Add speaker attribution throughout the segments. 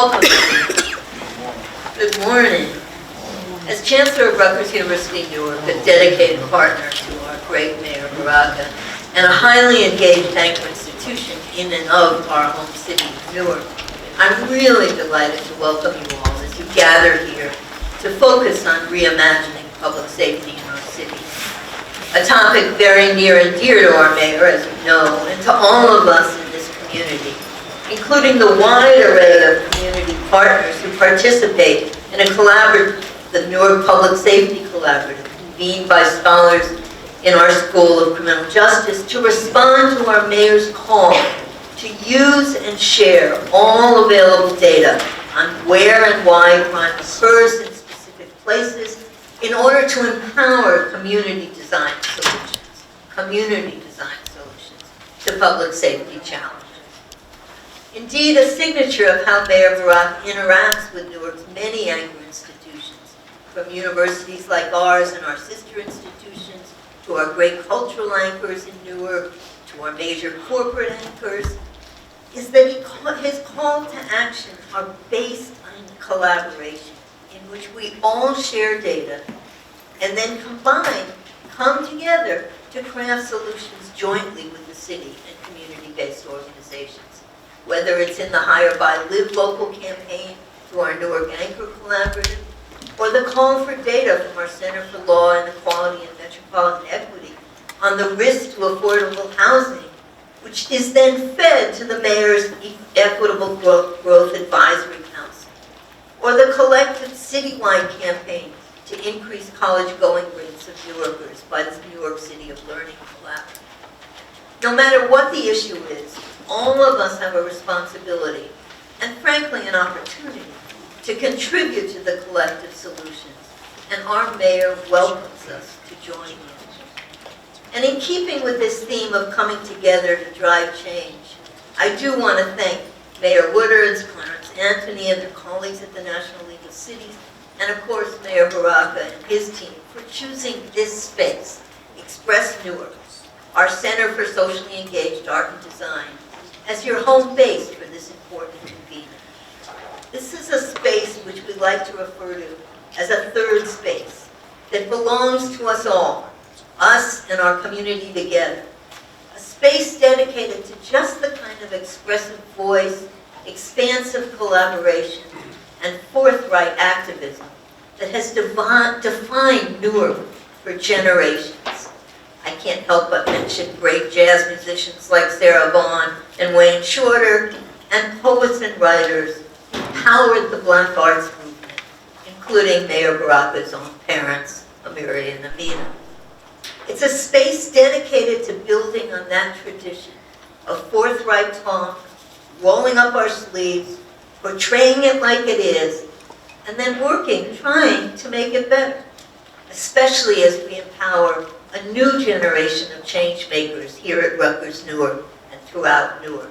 Speaker 1: welcome. Good morning. As Chancellor of Rutgers University Newark, a dedicated partner to our great Mayor Baraka, and a highly engaged anchor institution in and of our home city of Newark, I'm really delighted to welcome you all as you gather here to focus on reimagining public safety in our city. A topic very near and dear to our mayor, as you know, and to all of us in this community, including the wide array of community partners who participate in the Newark Public Safety Collaborative, convened by scholars in our School of Criminal Justice to respond to our mayor's call to use and share all available data on where and why crime occurs in specific places in order to empower community design solutions to public safety challenges. Indeed, a signature of how Mayor Baraka interacts with Newark's many anchor institutions, from universities like ours and our sister institutions, to our great cultural anchors in Newark, to our major corporate anchors, is that his call to action are based on collaboration, in which we all share data and then come together to craft solutions jointly with the city and community-based organizations. Whether it's in the Hire by Live local campaign through our Newark Anchor Collaborative, or the call for data from our Center for Law and Equality and Metropolitan Equity on the risk to affordable housing, which is then fed to the Mayor's Equitable Growth Advisory Council, or the collective citywide campaign to increase college-going rates of Newarkers by the New York City of Learning Collaborative. No matter what the issue is, all of us have a responsibility, and frankly an opportunity, to contribute to the collective solutions, and our mayor welcomes us to join in. And in keeping with this theme of coming together to drive change, I do want to thank Mayor Woodard, Clarence Anthony, and their colleagues at the National League of Cities, and of course Mayor Baraka and his team for choosing this space, Express Newark, our Center for Socially Engaged Art and Design, as your home base for this important convening. This is a space which we like to refer to as a third space that belongs to us all, us and our community together. A space dedicated to just the kind of expressive voice, expansive collaboration, and forthright activism that has defined Newark for generations. I can't help but mention great jazz musicians like Sarah Vaughan and Wayne Shorter, and poets and writers who powered the Black arts movement, including Mayor Baraka's own parents, Amiri and Amina. It's a space dedicated to building on that tradition of forthright talk, rolling up our sleeves, portraying it like it is, and then trying to make it better, especially as we empower a new generation of change makers here at Rutgers Newark and throughout Newark.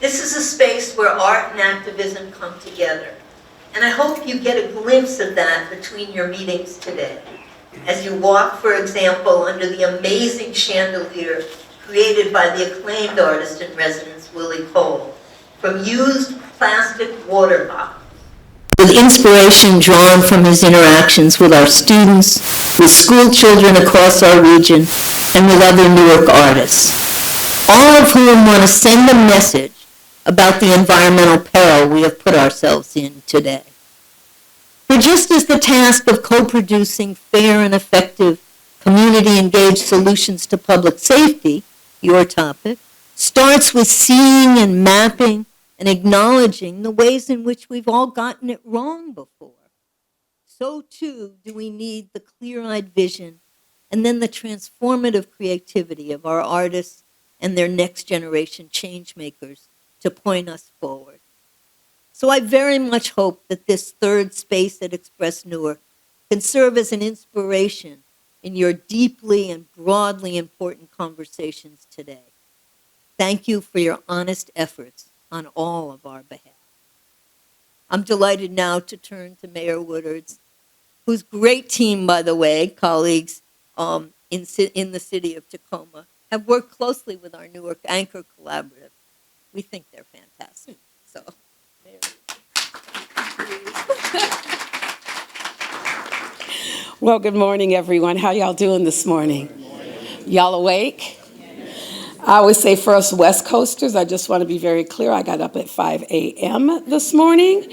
Speaker 1: This is a space where art and activism come together, and I hope you get a glimpse of that between your meetings today, as you walk, for example, under the amazing chandelier created by the acclaimed artist in residence Willie Cole, from used plastic water bottles, with inspiration drawn from his interactions with our students, with school children across our region, and with other Newark artists, all of whom want to send a message about the environmental peril we have put ourselves in today. For just as the task of co-producing fair and effective community-engaged solutions to public safety, your topic, starts with seeing and mapping and acknowledging the ways in which we've all gotten it wrong before, so too do we need the clear-eyed vision and then the transformative creativity of our artists and their next generation change makers to point us forward. So I very much hope that this third space at Express Newark can serve as an inspiration in your deeply and broadly important conversations today. Thank you for your honest efforts on all of our behalf. I'm delighted now to turn to Mayor Woodard's, whose great team, by the way, colleagues in the city of Tacoma, have worked closely with our Newark Anchor Collaborative. We think they're fantastic. So, Mayor.
Speaker 2: Well, good morning, everyone. How y'all doing this morning? Y'all awake? I always say for us West Coasters, I just want to be very clear. I got up at 5 a.m. this morning,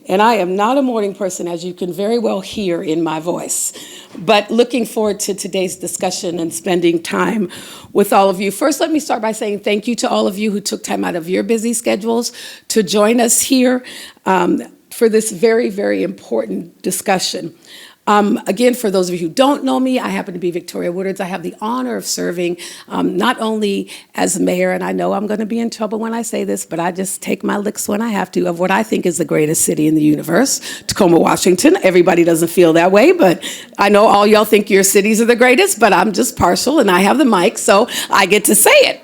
Speaker 2: and I am not a morning person, as you can very well hear in my voice. But looking forward to today's discussion and spending time with all of you. First, let me start by saying thank you to all of you who took time out of your busy schedules to join us here for this very, very important discussion. Again, for those of you who don't know me, I happen to be Victoria Woodards. I have the honor of serving not only as mayor, and I know I'm going to be in trouble when I say this, but I just take my licks when I have to, of what I think is the greatest city in the universe, Tacoma, Washington. Everybody doesn't feel that way, but I know all y'all think your cities are the greatest, but I'm just partial, and I have the mic, so I get to say it.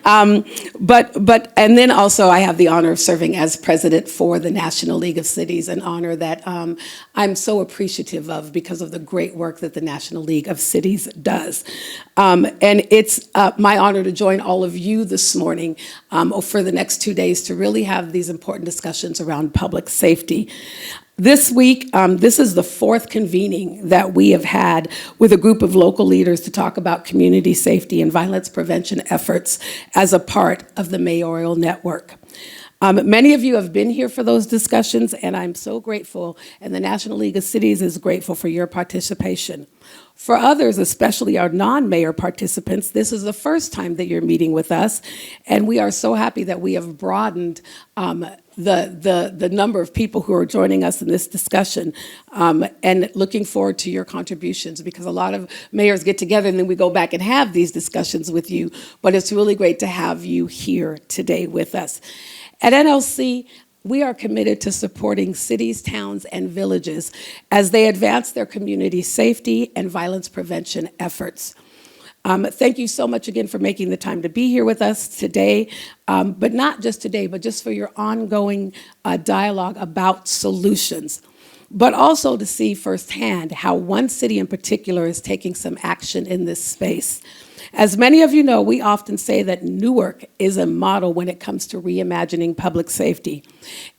Speaker 2: And then also I have the honor of serving as president for the National League of Cities, an honor that I'm so appreciative of because of the great work that the National League of Cities does. And it's my honor to join all of you this morning for the next 2 days to really have these important discussions around public safety. This week, this is the fourth convening that we have had with a group of local leaders to talk about community safety and violence prevention efforts as a part of the mayoral network. Many of you have been here for those discussions, and I'm so grateful, and the National League of Cities is grateful for your participation. For others, especially our non-mayor participants, this is the first time that you're meeting with us, and we are so happy that we have broadened the number of people who are joining us in this discussion, and looking forward to your contributions, because a lot of mayors get together and then we go back and have these discussions with you, but it's really great to have you here today with us. At NLC, we are committed to supporting cities, towns, and villages as they advance their community safety and violence prevention efforts. Thank you so much again for making the time to be here with us today, but not just today, but just for your ongoing dialogue about solutions, but also to see firsthand how one city in particular is taking some action in this space. As many of you know, we often say that Newark is a model when it comes to reimagining public safety.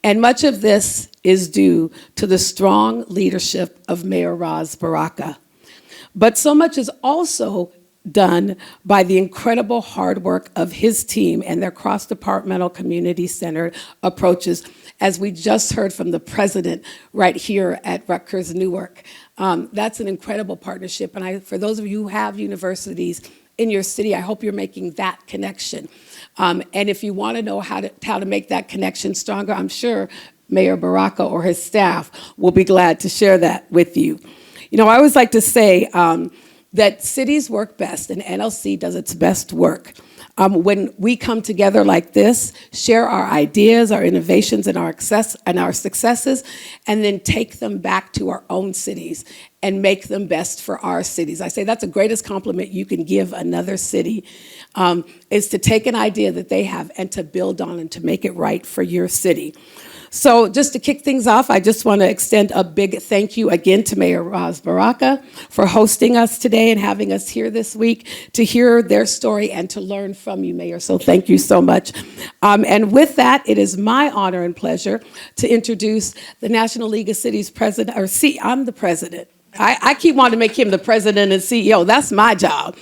Speaker 2: And much of this is due to the strong leadership of Mayor Ras Baraka. But so much is also done by the incredible hard work of his team and their cross-departmental community-centered approaches, as we just heard from the president right here at Rutgers Newark. That's an incredible partnership, and for those of you who have universities in your city, I hope you're making that connection. And if you want to know how to make that connection stronger, I'm sure Mayor Baraka or his staff will be glad to share that with you. You know, I always like to say that cities work best, and NLC does its best work when we come together like this, share our ideas, our innovations, and our successes, and then take them back to our own cities and make them best for our cities. I say that's the greatest compliment you can give another city, is to take an idea that they have and to build on and to make it right for your city. So just to kick things off, I just want to extend a big thank you again to Mayor Ras Baraka for hosting us today and having us here this week to hear their story and to learn from you, Mayor. So thank you so much. And with that, it is my honor and pleasure to introduce the National League of Cities president, I'm the president. I keep wanting to make him the president and CEO. That's my job.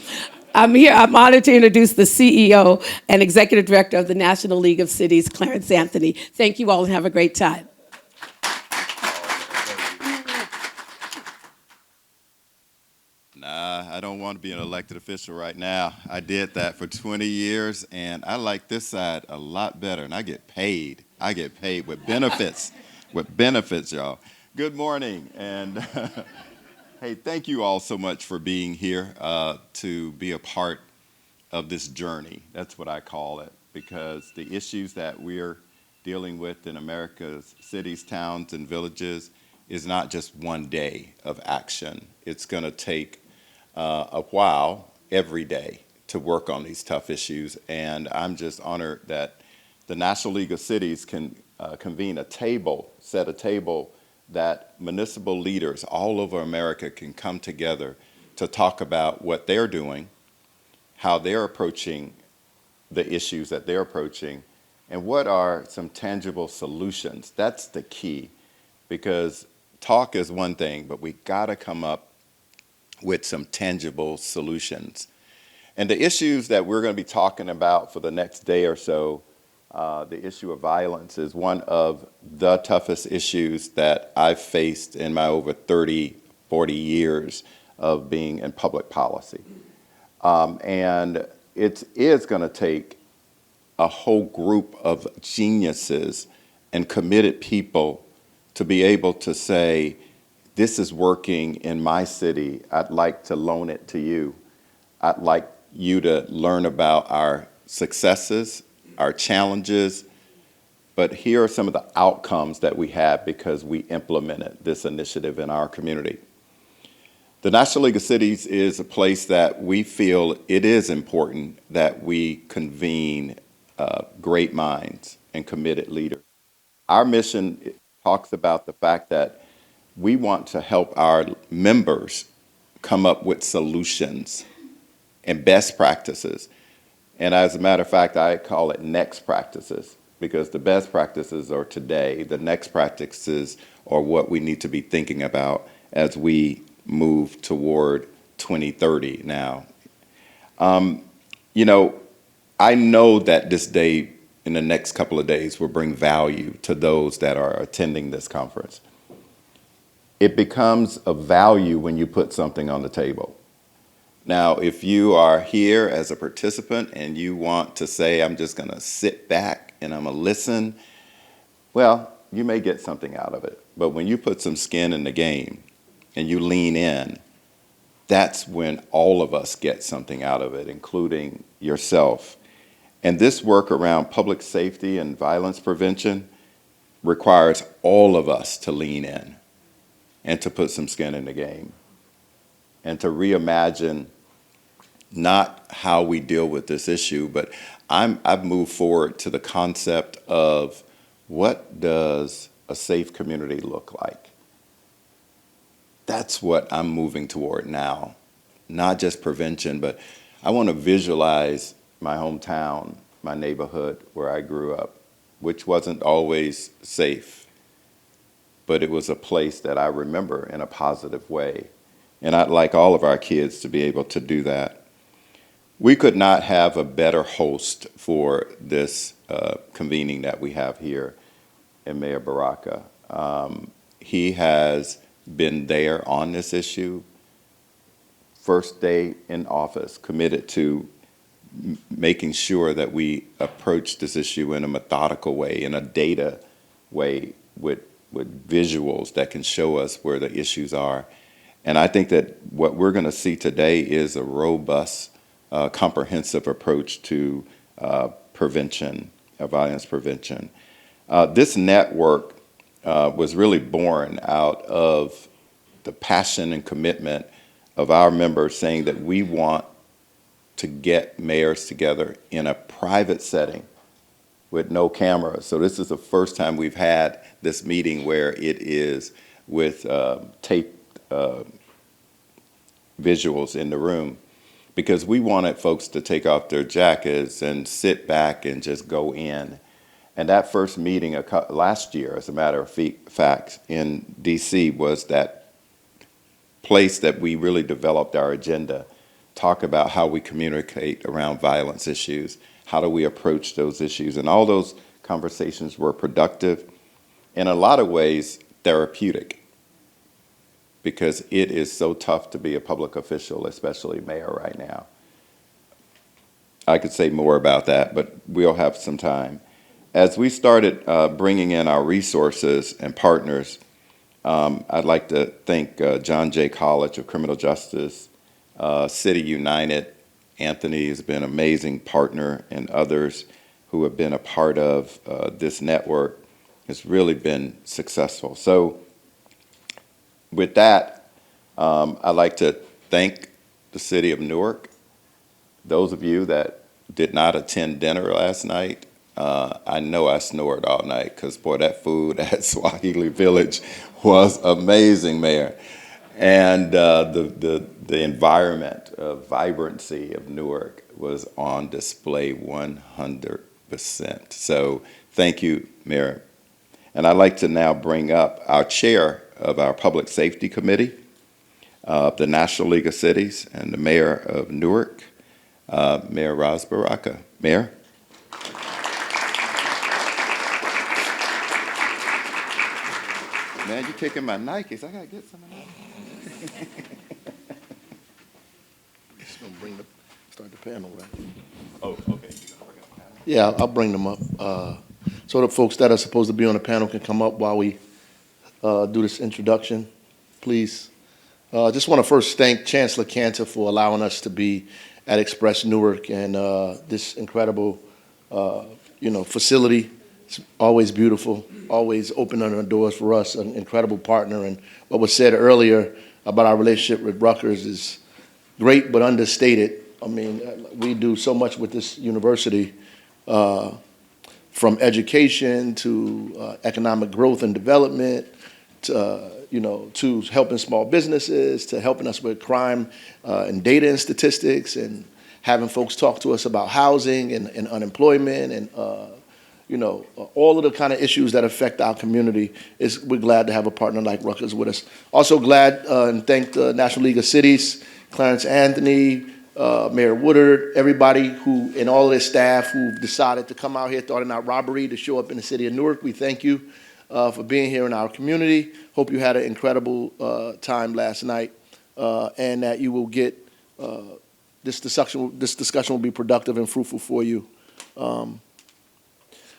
Speaker 2: I'm honored to introduce the CEO and Executive Director of the National League of Cities, Clarence Anthony. Thank you all and have a great time.
Speaker 3: Nah, I don't want to be an elected official right now. I did that for 20 years, and I like this side a lot better, and I get paid. I get paid with benefits, y'all. Good morning, and hey, thank you all so much for being here to be a part of this journey. That's what I call it, because the issues that we're dealing with in America's cities, towns, and villages is not just one day of action. It's going to take a while every day to work on these tough issues, and I'm just honored that the National League of Cities can convene a table, set a table that municipal leaders all over America can come together to talk about what they're doing, how they're approaching the issues that they're approaching, and what are some tangible solutions. That's the key, because talk is one thing, but we gotta come up with some tangible solutions. And the issues that we're going to be talking about for the next day or so, the issue of violence is one of the toughest issues that I've faced in my over 30, 40 years of being in public policy. And it is going to take a whole group of geniuses and committed people to be able to say, this is working in my city. I'd like to loan it to you. I'd like you to learn about our successes, our challenges, but here are some of the outcomes that we have because we implemented this initiative in our community. The National League of Cities is a place that we feel it is important that we convene great minds and committed leaders. Our mission talks about the fact that we want to help our members come up with solutions and best practices. And as a matter of fact, I call it next practices because the best practices are today. The next practices are what we need to be thinking about as we move toward 2030 now. You know, I know that this day, in the next couple of days, will bring value to those that are attending this conference. It becomes of value when you put something on the table. Now, if you are here as a participant and you want to say, I'm just going to sit back and I'm going to listen, well, you may get something out of it. But when you put some skin in the game and you lean in, that's when all of us get something out of it, including yourself. And this work around public safety and violence prevention requires all of us to lean in and to put some skin in the game and to reimagine not how we deal with this issue, but I've moved forward to the concept of what does a safe community look like? That's what I'm moving toward now, not just prevention, but I want to visualize my hometown, my neighborhood where I grew up, which wasn't always safe, but it was a place that I remember in a positive way. And I'd like all of our kids to be able to do that. We could not have a better host for this convening that we have here in Mayor Baraka. He has been there on this issue, first day in office, committed to making sure that we approach this issue in a methodical way, in a data way, with visuals that can show us where the issues are. And I think that what we're going to see today is a robust, comprehensive approach to prevention, violence prevention. This network was really born out of the passion and commitment of our members saying that we want to get mayors together in a private setting with no cameras. So this is the first time we've had this meeting where it is with taped visuals in the room, because we wanted folks to take off their jackets and sit back and just go in. And that first meeting last year, as a matter of fact, in DC was that place that we really developed our agenda, talk about how we communicate around violence issues, how do we approach those issues. And all those conversations were productive, in a lot of ways therapeutic, because it is so tough to be a public official, especially mayor right now. I could say more about that, but we'll have some time. As we started bringing in our resources and partners, I'd like to thank John Jay College of Criminal Justice, City United. Anthony has been an amazing partner, and others who have been a part of this network. Has really been successful. So with that, I'd like to thank the city of Newark. Those of you that did not attend dinner last night, I know I snored all night because, boy, that food at Swahili Village was amazing, Mayor. And the environment of vibrancy of Newark was on display 100%. So thank you, Mayor. And I'd like to now bring up our chair of our Public Safety Committee, of the National League of Cities and the Mayor of Newark, Mayor Ras Baraka. Mayor? Man, you kicking my Nikes. I gotta get some of that.
Speaker 4: Just gonna start the panel, right?
Speaker 3: Oh, okay.
Speaker 4: Yeah, I'll bring them up. So the folks that are supposed to be on the panel can come up while we do this introduction, please. Just want to first thank Chancellor Cantor for allowing us to be at Express Newark and this incredible, facility. It's always beautiful, always opening the doors for us, an incredible partner. And what was said earlier about our relationship with Rutgers is great but understated. I mean, we do so much with this university, from education to economic growth and development, to helping small businesses, to helping us with crime and data and statistics, and having folks talk to us about housing and unemployment and all of the kind of issues that affect our community. We're glad to have a partner like Rutgers with us. Also glad and thank the National League of Cities, Clarence Anthony, Mayor Woodard, everybody who, and all of their staff who've decided to come out here, thought it not robbery to show up in the city of Newark. We thank you for being here in our community. Hope you had an incredible time last night, and that you will get this discussion will be productive and fruitful for you.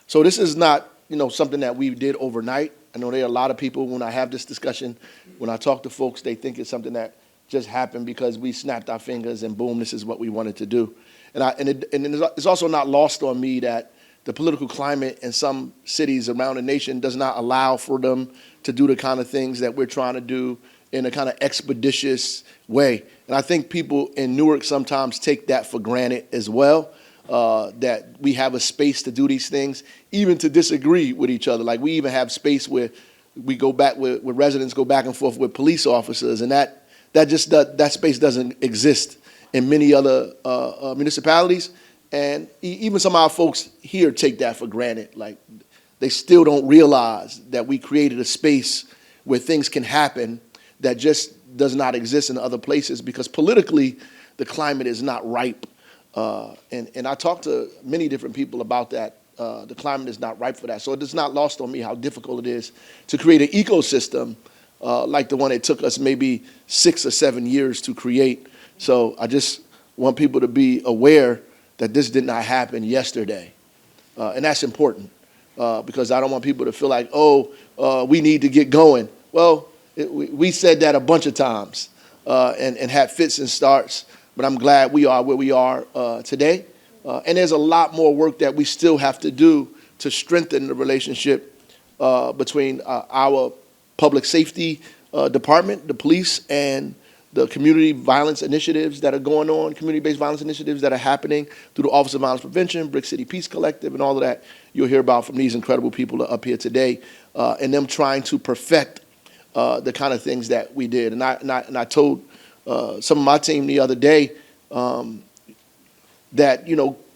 Speaker 4: So this is not, something that we did overnight. I know there are a lot of people, when I have this discussion, when I talk to folks, they think it's something that just happened because we snapped our fingers and boom, this is what we wanted to do. It's also not lost on me that the political climate in some cities around the nation does not allow for them to do the kind of things that we're trying to do in a kind of expeditious way. And I think people in Newark sometimes take that for granted as well, that we have a space to do these things, even to disagree with each other. Like we even have space where we go back, where residents go back and forth with police officers, and that space doesn't exist in many other municipalities. And even some of our folks here take that for granted. Like they still don't realize that we created a space where things can happen that just does not exist in other places because politically the climate is not ripe. And I talked to many different people about that. The climate is not ripe for that. So it is not lost on me how difficult it is to create an ecosystem like the one it took us maybe 6 or 7 years to create. So I just want people to be aware that this did not happen yesterday. And that's important because I don't want people to feel like, we need to get going. Well, we said that a bunch of times and had fits and starts, but I'm glad we are where we are today. And there's a lot more work that we still have to do to strengthen the relationship between our public safety department, the police, and the community violence initiatives that are going on, community-based violence initiatives that are happening through the Office of Violence Prevention, Brick City Peace Collective, and all of that you'll hear about from these incredible people up here today, and them trying to perfect the kind of things that we did. And I told some of my team the other day that,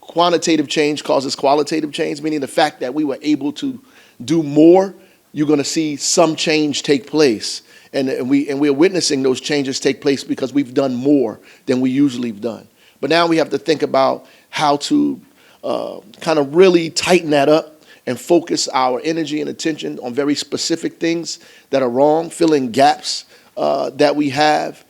Speaker 4: quantitative change causes qualitative change, meaning the fact that we were able to do more, you're going to see some change take place. And we're witnessing those changes take place because we've done more than we usually have done. But now we have to think about how to kind of really tighten that up and focus our energy and attention on very specific things that are wrong, filling gaps that we have,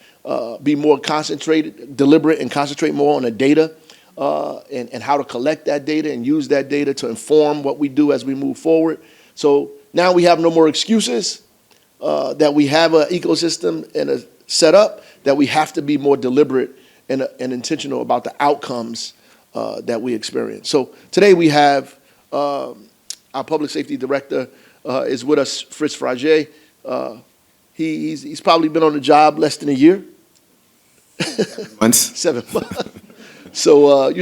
Speaker 4: be more concentrated, deliberate, and concentrate more on the data and how to collect that data and use that data to inform what we do as we move forward. So now we have no more excuses. That we have an ecosystem and a setup, that we have to be more deliberate and intentional about the outcomes that we experience. So today we have our public safety director is with us, Fritz Frage. He's probably been on the job less than a year.
Speaker 5: 7 months.
Speaker 4: 7 months. So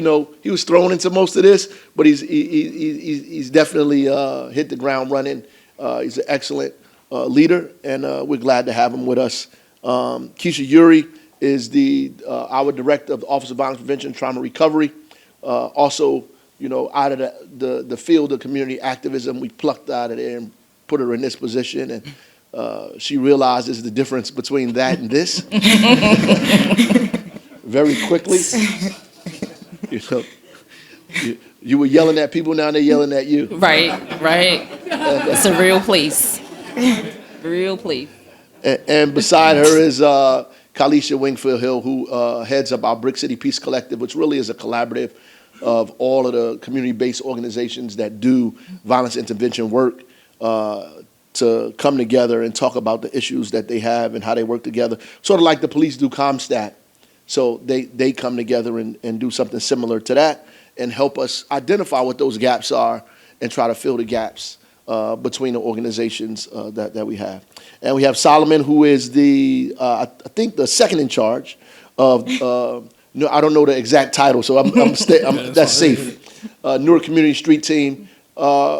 Speaker 4: he was thrown into most of this, but he's definitely hit the ground running. He's an excellent leader, and we're glad to have him with us. Keisha Yuri is our director of the Office of Violence Prevention and Trauma Recovery. Also, out of the field of community activism, we plucked out of there and put her in this position. And she realizes the difference between that and this very quickly. You know, you were yelling at people, now they're yelling at you.
Speaker 6: Right, right. It's a real place. Real place.
Speaker 4: And beside her is Kalisha Wingfield Hill, who heads up our Brick City Peace Collective, which really is a collaborative of all of the community-based organizations that do violence intervention work to come together and talk about the issues that they have and how they work together, sort of like the police do CompStat. So they come together and do something similar to that and help us identify what those gaps are and try to fill the gaps between the organizations that we have. And we have Solomon, who is I think the second in charge of, no, I don't know the exact title, so that's safe. Newark Community Street Team,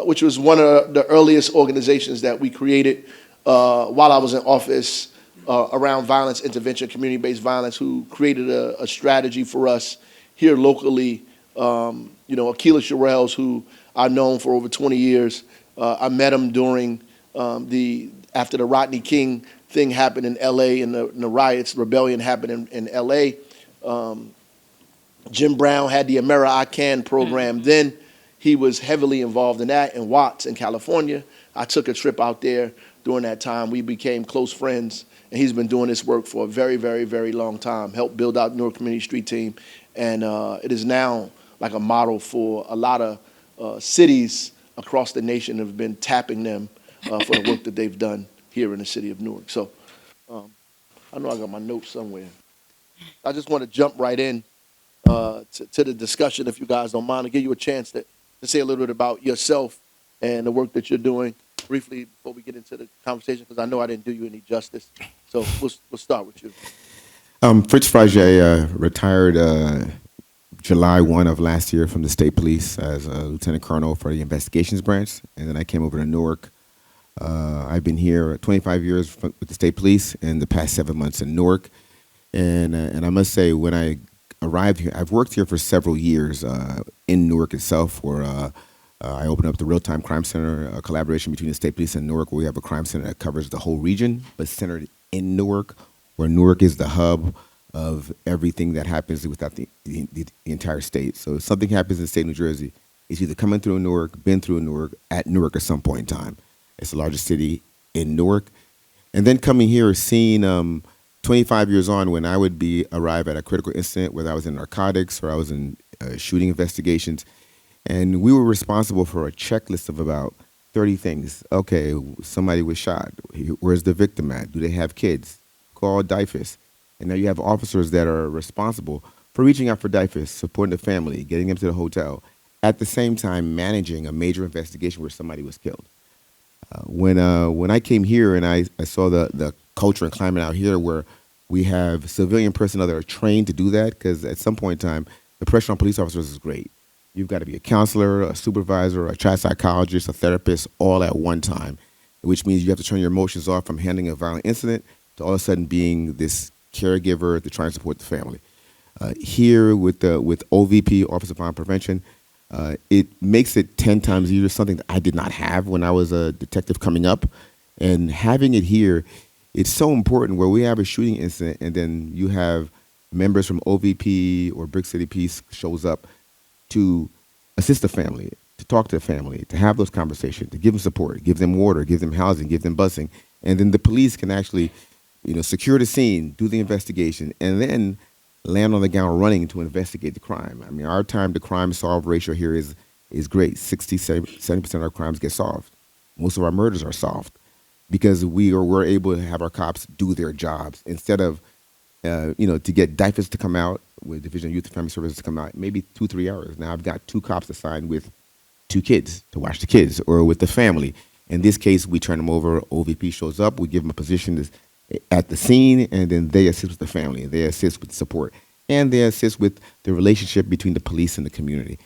Speaker 4: which was one of the earliest organizations that we created while I was in office around violence intervention, community-based violence, who created a strategy for us here locally. Akila Sherrills, who I've known for over 20 years. I met him during after the Rodney King thing happened in L.A. and the riots, rebellion happened in L.A. Jim Brown had the Amera I Can program. Then he was heavily involved in that in Watts in California. I took a trip out there during that time. We became close friends, and he's been doing this work for a very, very, very long time, helped build out Newark Community Street Team, and it is now like a model for a lot of cities across the nation have been tapping them for the work that they've done here in the city of Newark. So I know I got my notes somewhere. I just want to jump right in to the discussion, if you guys don't mind, to give you a chance to say a little bit about yourself and the work that you're doing briefly before we get into the conversation, because I know I didn't do you any justice. So we'll start with you.
Speaker 5: Fritz Frage, retired July 1 of last year from the state police as a lieutenant colonel for the investigations branch, and then I came over to Newark. I've been here 25 years with the state police, and the past 7 months in Newark. And I must say, when I arrived here, I've worked here for several years in Newark itself, where I opened up the Real-Time Crime Center, a collaboration between the state police and Newark, where we have a crime center that covers the whole region, but centered in Newark, where Newark is the hub of everything that happens without the entire state. So if something happens in the state of New Jersey, it's either coming through Newark, been through Newark, at Newark at some point in time. It's the largest city in Newark. And then coming here, seeing 25 years on, when I would arrive at a critical incident, whether I was in narcotics or I was in shooting investigations, and we were responsible for a checklist of about 30 things. Okay, somebody was shot. Where's the victim at? Do they have kids? Call DIFUS. And now you have officers that are responsible for reaching out for DIFUS, supporting the family, getting them to the hotel, at the same time managing a major investigation where somebody was killed. When I came here and I saw the culture and climate out here, where we have civilian personnel that are trained to do that, because at some point in time, the pressure on police officers is great. You've got to be a counselor, a supervisor, a child psychologist, a therapist, all at one time, which means you have to turn your emotions off from handling a violent incident to all of a sudden being this caregiver to try and support the family. Here with OVP, Office of Violence Prevention, it makes it 10 times easier, something that I did not have when I was a detective coming up. And having it here, it's so important, where we have a shooting incident and then you have members from OVP or Brick City Peace shows up to assist the family, to talk to the family, to have those conversations, to give them support, give them water, give them housing, give them busing. And then the police can actually, secure the scene, do the investigation, and then land on the ground running to investigate the crime. I mean, our time to crime solve ratio here is great. 70% of our crimes get solved. Most of our murders are solved because we're able to have our cops do their jobs instead of, to get DIFUS to come out, with Division of Youth and Family Services to come out, maybe 2-3 hours. Now I've got 2 cops assigned with 2 kids to watch the kids, or with the family. In this case, we turn them over. OVP shows up. We give them a position at the scene, and then they assist with the family. They assist with support, and they assist with the relationship between the police and the community.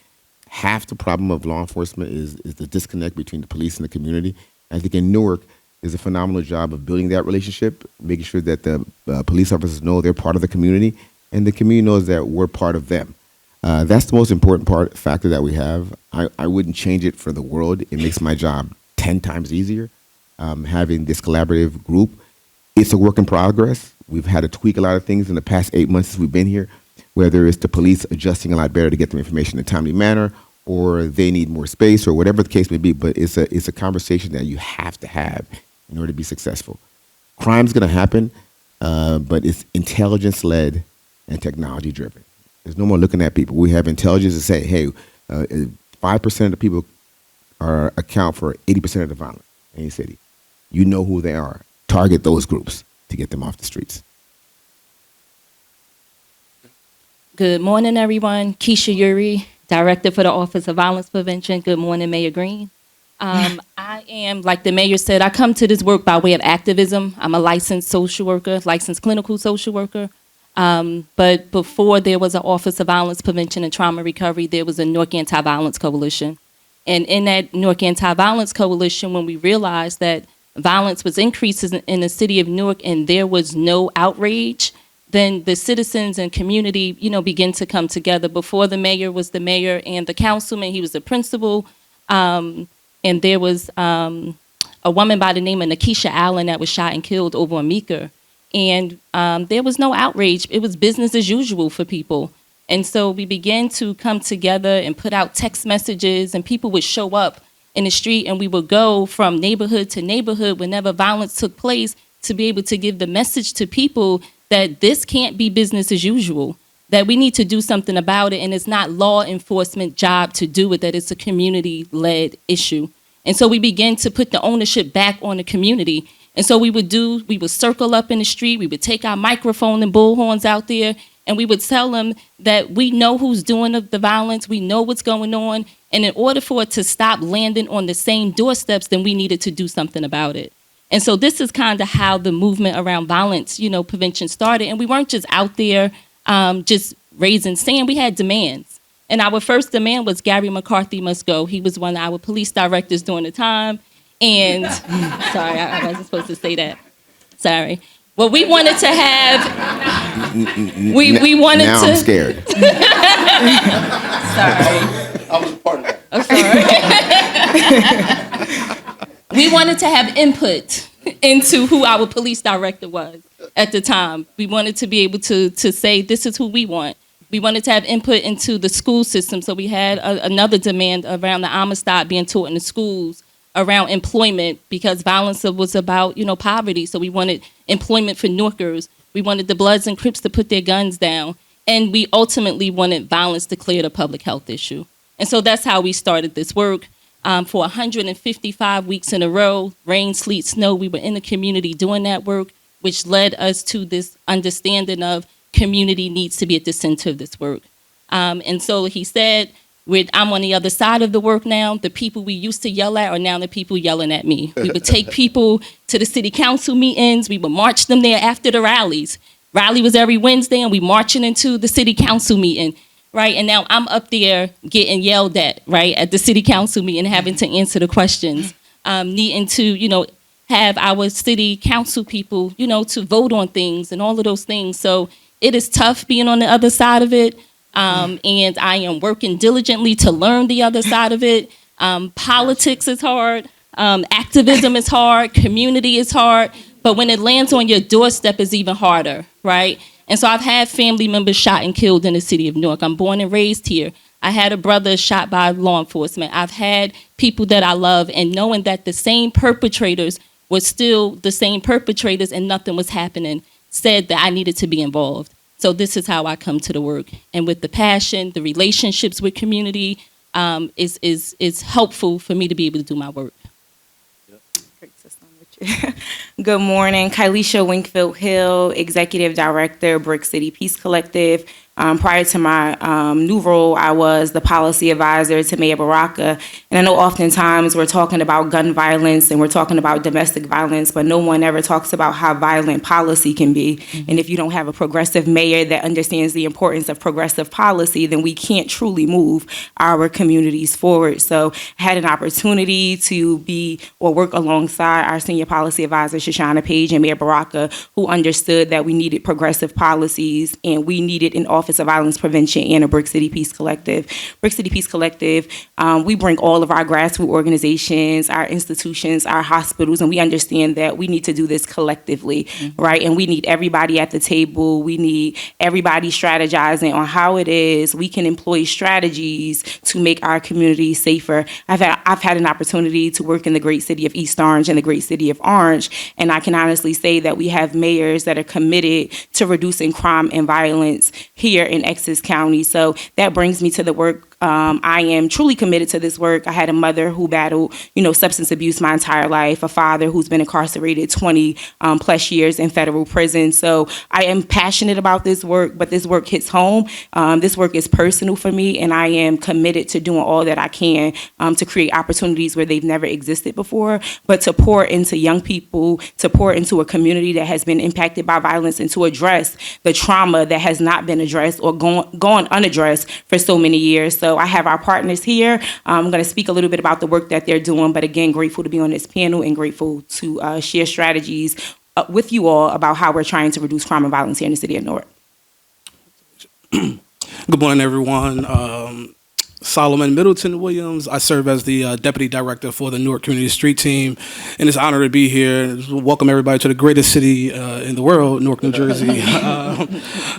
Speaker 5: Half the problem of law enforcement is the disconnect between the police and the community. I think in Newark, there's a phenomenal job of building that relationship, making sure that the police officers know they're part of the community, and the community knows that we're part of them. That's the most important factor that we have. I wouldn't change it for the world. It makes my job 10 times easier. having this collaborative group. It's a work in progress. We've had to tweak a lot of things in the past 8 months since we've been here, whether it's the police adjusting a lot better to get them information in a timely manner, or they need more space, or whatever the case may be. But it's a conversation that you have to have in order to be successful. Crime's going to happen, but it's intelligence-led and technology-driven. There's no more looking at people. We have intelligence to say, hey, 5% of the people account for 80% of the violence in any city. You know who they are. Target those groups to get them off the streets.
Speaker 6: Good morning, everyone. Keisha Yuri, Director for the Office of Violence Prevention. Good morning, Mayor Green. I am, like the mayor said, I come to this work by way of activism. I'm a licensed social worker, licensed clinical social worker. But before there was an Office of Violence Prevention and Trauma Recovery, there was a Newark Anti-Violence Coalition. And in that Newark Anti-Violence Coalition, when we realized that violence was increasing in the city of Newark and there was no outrage, then the citizens and community, begin to come together. Before the mayor was the mayor and the councilman, he was the principal. And there was a woman by the name of Nakisha Allen that was shot and killed over on Meeker. And there was no outrage. It was business as usual for people. And so we began to come together and put out text messages, and people would show up in the street, and we would go from neighborhood to neighborhood whenever violence took place to be able to give the message to people that this can't be business as usual, that we need to do something about it, and it's not law enforcement job to do it, that it's a community-led issue. And so we began to put the ownership back on the community. And so we would circle up in the street, we would take our microphone and bullhorns out there, and we would tell them that we know who's doing the violence, we know what's going on, and in order for it to stop landing on the same doorsteps, then we needed to do something about it. And so this is kind of how the movement around violence, prevention started. And we weren't just out there just raising sand, we had demands. And our first demand was Gary McCarthy must go. He was one of our police directors during the time. And, sorry, I wasn't supposed to say that. Sorry. Well, we wanted to have, we wanted
Speaker 5: now
Speaker 6: to.
Speaker 5: I'm scared.
Speaker 6: Sorry.
Speaker 4: I was a part of that.
Speaker 6: I'm sorry. We wanted to have input into who our police director was at the time. We wanted to be able to say, this is who we want. We wanted to have input into the school system. So we had another demand around the Amistad being taught in the schools around employment, because violence was about, poverty. So we wanted employment for Newarkers. We wanted the Bloods and Crips to put their guns down. And we ultimately wanted violence declared a public health issue. And so that's how we started this work. For 155 weeks in a row, rain, sleet, snow, we were in the community doing that work, which led us to this understanding of community needs to be at the center of this work. And so he said, I'm on the other side of the work now. The people we used to yell at are now the people yelling at me. We would take people to the city council meetings. We would march them there after the rallies. Rally was every Wednesday, and we marching into the city council meeting, right? And now I'm up there getting yelled at, right, at the city council meeting, having to answer the questions, needing to, have our city council people, to vote on things and all of those things. So it is tough being on the other side of it. And I am working diligently to learn the other side of it. Politics is hard. Activism is hard. Community is hard. But when it lands on your doorstep, it's even harder, right? And so I've had family members shot and killed in the city of Newark. I'm born and raised here. I had a brother shot by law enforcement. I've had people that I love, and knowing that the same perpetrators were still the same perpetrators and nothing was happening, said that I needed to be involved. So this is how I come to the work. And with the passion, the relationships with community, is helpful for me to be able to do my work.
Speaker 7: Great system with you. Good morning, Kylisha Wingfield Hill, Executive Director, Brick City Peace Collective. Prior to my new role, I was the policy advisor to Mayor Baraka. And I know oftentimes we're talking about gun violence and we're talking about domestic violence, but no one ever talks about how violent policy can be. Mm-hmm. And if you don't have a progressive mayor that understands the importance of progressive policy, then we can't truly move our communities forward. So I had an opportunity to work alongside our senior policy advisor, Shoshana Page, and Mayor Baraka, who understood that we needed progressive policies and we needed an Office of Violence Prevention and a Brick City Peace Collective. Brick City Peace Collective, we bring all of our grassroots organizations, our institutions, our hospitals, and we understand that we need to do this collectively, right? And we need everybody at the table. We need everybody strategizing on how it is we can employ strategies to make our community safer. I've had an opportunity to work in the great city of East Orange and the great city of Orange, and I can honestly say that we have mayors that are committed to reducing crime and violence here in Essex County. So that brings me to the work. I am truly committed to this work. I had a mother who battled, substance abuse my entire life, a father who's been incarcerated 20 plus years in federal prison. So I am passionate about this work, but this work hits home. This work is personal for me, and I am committed to doing all that I can to create opportunities where they've never existed before, but to pour into young people, to pour into a community that has been impacted by violence, and to address the trauma that has not been addressed or gone unaddressed for so many years. So I have our partners here. I'm going to speak a little bit about the work that they're doing, but again, grateful to be on this panel and grateful to share strategies with you all about how we're trying to reduce crime and violence here in the city of Newark.
Speaker 8: Good morning, everyone. Solomon Middleton Williams. I serve as the Deputy Director for the Newark Community Street Team, and it's an honor to be here. Welcome everybody to the greatest city in the world, Newark, New Jersey.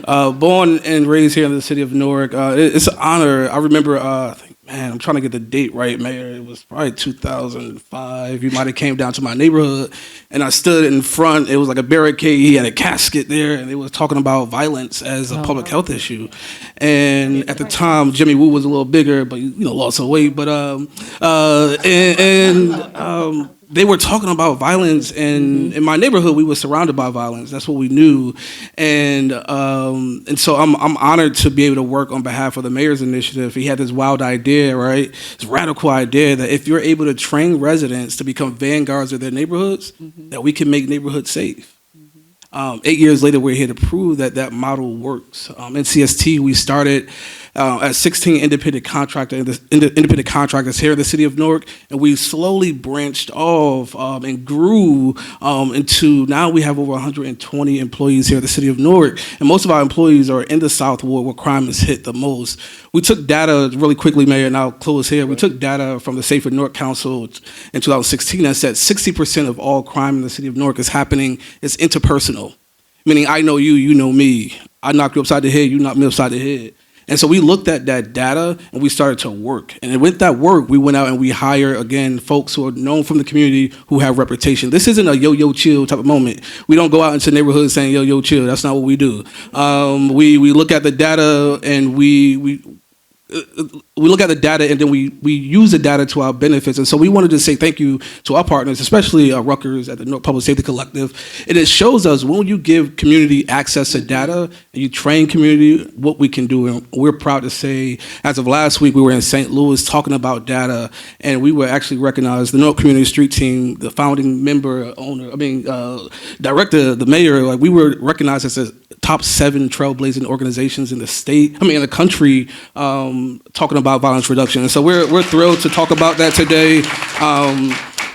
Speaker 8: Born and raised here in the city of Newark. It's an honor. I remember, I'm trying to get the date right, Mayor. It was probably 2005. You might have came down to my neighborhood, and I stood in front. It was like a barricade. He had a casket there, and it was talking about violence as a public health issue. And at the time, Jimmy Woo was a little bigger, but lost some weight. But they were talking about violence, and in my neighborhood, we were surrounded by violence. That's what we knew, and so I'm honored to be able to work on behalf of the mayor's initiative. He had this wild idea, right? This radical idea that if you're able to train residents to become vanguards of their neighborhoods, that we can make neighborhoods safe. 8 years later, we're here to prove that that model works. In CST, we started as 16 independent contractors here in the city of Newark, and we slowly branched off and grew into now we have over 120 employees here in the city of Newark, and most of our employees are in the South Ward where crime is hit the most. We took data really quickly, Mayor, and I'll close here. We took data from the Safer Newark Council in 2016 that said 60% of all crime in the city of Newark is interpersonal, meaning I know you, you know me. I knock you upside the head, you knock me upside the head. And so we looked at that data and we started to work. And with that work, we went out and we hired, again, folks who are known from the community who have reputation. This isn't a yo-yo chill type of moment. We don't go out into neighborhoods saying yo-yo chill. That's not what we do. We look at the data and we look at the data and then we use the data to our benefits. And so we wanted to say thank you to our partners, especially Rutgers at the Newark Public Safety Collective. And it shows us when you give community access to data and you train community, what we can do. And we're proud to say, as of last week, we were in St. Louis talking about data, and we were actually recognized, the Newark Community Street Team, the founding member, director, the mayor, like we were recognized as a top 7 trailblazing organizations in the state, in the country, talking about violence reduction. And so we're thrilled to talk about that today.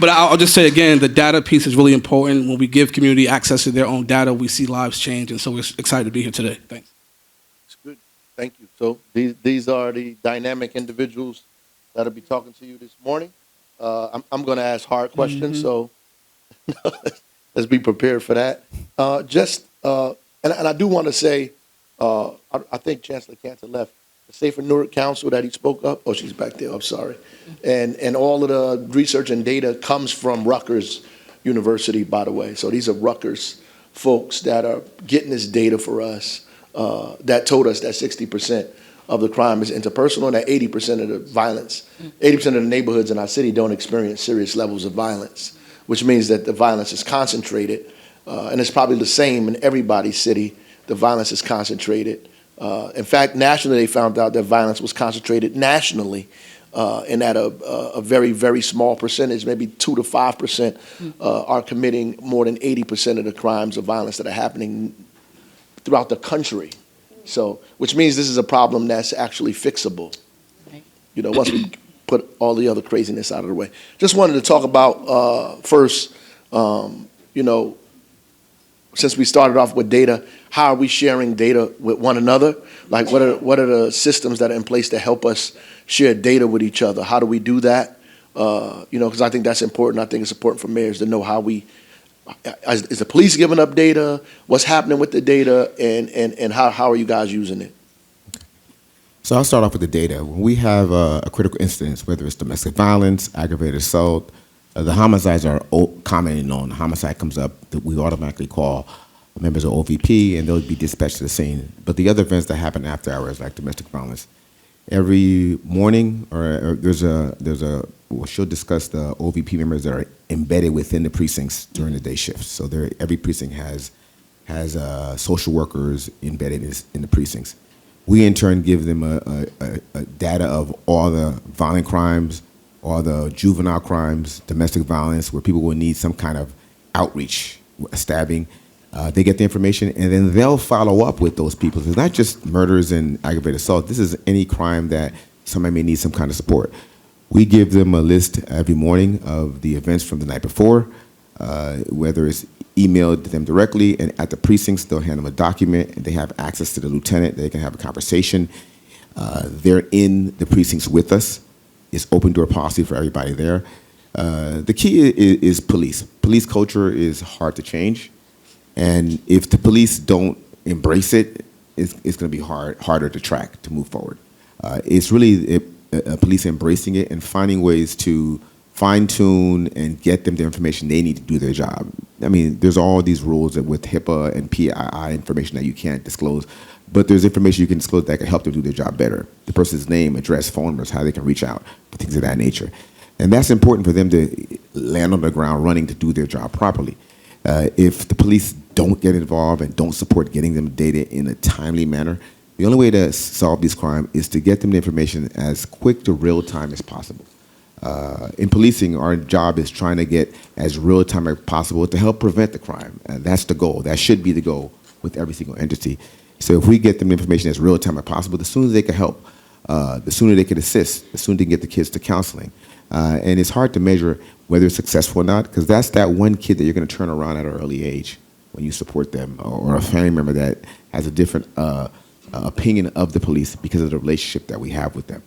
Speaker 8: But I'll just say again, the data piece is really important. When we give community access to their own data, we see lives change. And so we're excited to be here today. Thanks.
Speaker 4: It's good. Thank you. So these are the dynamic individuals that'll be talking to you this morning. I'm going to ask hard questions, so let's be prepared for that. And I do want to say, I think Chancellor Cantor left. The Safer Newark Council that he spoke up, oh, she's back there, I'm sorry. And all of the research and data comes from Rutgers University, by the way. So these are Rutgers folks that are getting this data for us that told us that 60% of the crime is interpersonal and that 80% of the violence, 80% of the neighborhoods in our city don't experience serious levels of violence, which means that the violence is concentrated. And it's probably the same in everybody's city. The violence is concentrated. In fact, nationally, they found out that violence was concentrated nationally and at a very, very small percentage, maybe 2 to 5% are committing more than 80% of the crimes of violence that are happening throughout the country. So, which means this is a problem that's actually fixable. Once we put all the other craziness out of the way. Just wanted to talk about first, since we started off with data, how are we sharing data with one another? Like, what are the systems that are in place to help us share data with each other? How do we do that? Because I think that's important. I think it's important for mayors to know how is the police giving up data? What's happening with the data, and how are you guys using it?
Speaker 5: So I'll start off with the data. When we have a critical incident, whether it's domestic violence, aggravated assault, the homicides are commonly known. The homicide comes up, we automatically call members of OVP, and they'll be dispatched to the scene. But the other events that happen after hours, like domestic violence, every morning, she'll discuss the OVP members that are embedded within the precincts during the day shifts. So every precinct has social workers embedded in the precincts. We in turn give them a data of all the violent crimes, all the juvenile crimes, domestic violence, where people will need some kind of outreach, a stabbing. They get the information, and then they'll follow up with those people. It's not just murders and aggravated assault. This is any crime that somebody may need some kind of support. We give them a list every morning of the events from the night before, whether it's emailed to them directly, and at the precincts, they'll hand them a document, and they have access to the lieutenant. They can have a conversation. They're in the precincts with us. It's open door policy for everybody there. The key is police. Police culture is hard to change. And if the police don't embrace it, it's going to be harder to track, to move forward. It's really police embracing it and finding ways to fine-tune and get them the information they need to do their job. I mean, there's all these rules that with HIPAA and PII information that you can't disclose, but there's information you can disclose that can help them do their job better. The person's name, address, phone numbers, how they can reach out, things of that nature. And that's important for them to land on the ground running to do their job properly. If the police don't get involved and don't support getting them data in a timely manner, the only way to solve this crime is to get them the information as quick to real time as possible. In policing, our job is trying to get as real time as possible to help prevent the crime. That's the goal. That should be the goal with every single entity. So if we get them information as real time as possible, the sooner they can help, the sooner they can assist, the sooner they can get the kids to counseling. And it's hard to measure whether it's successful or not, because that's that one kid that you're going to turn around at an early age when you support them, or a family member that has a different opinion of the police because of the relationship that we have with them.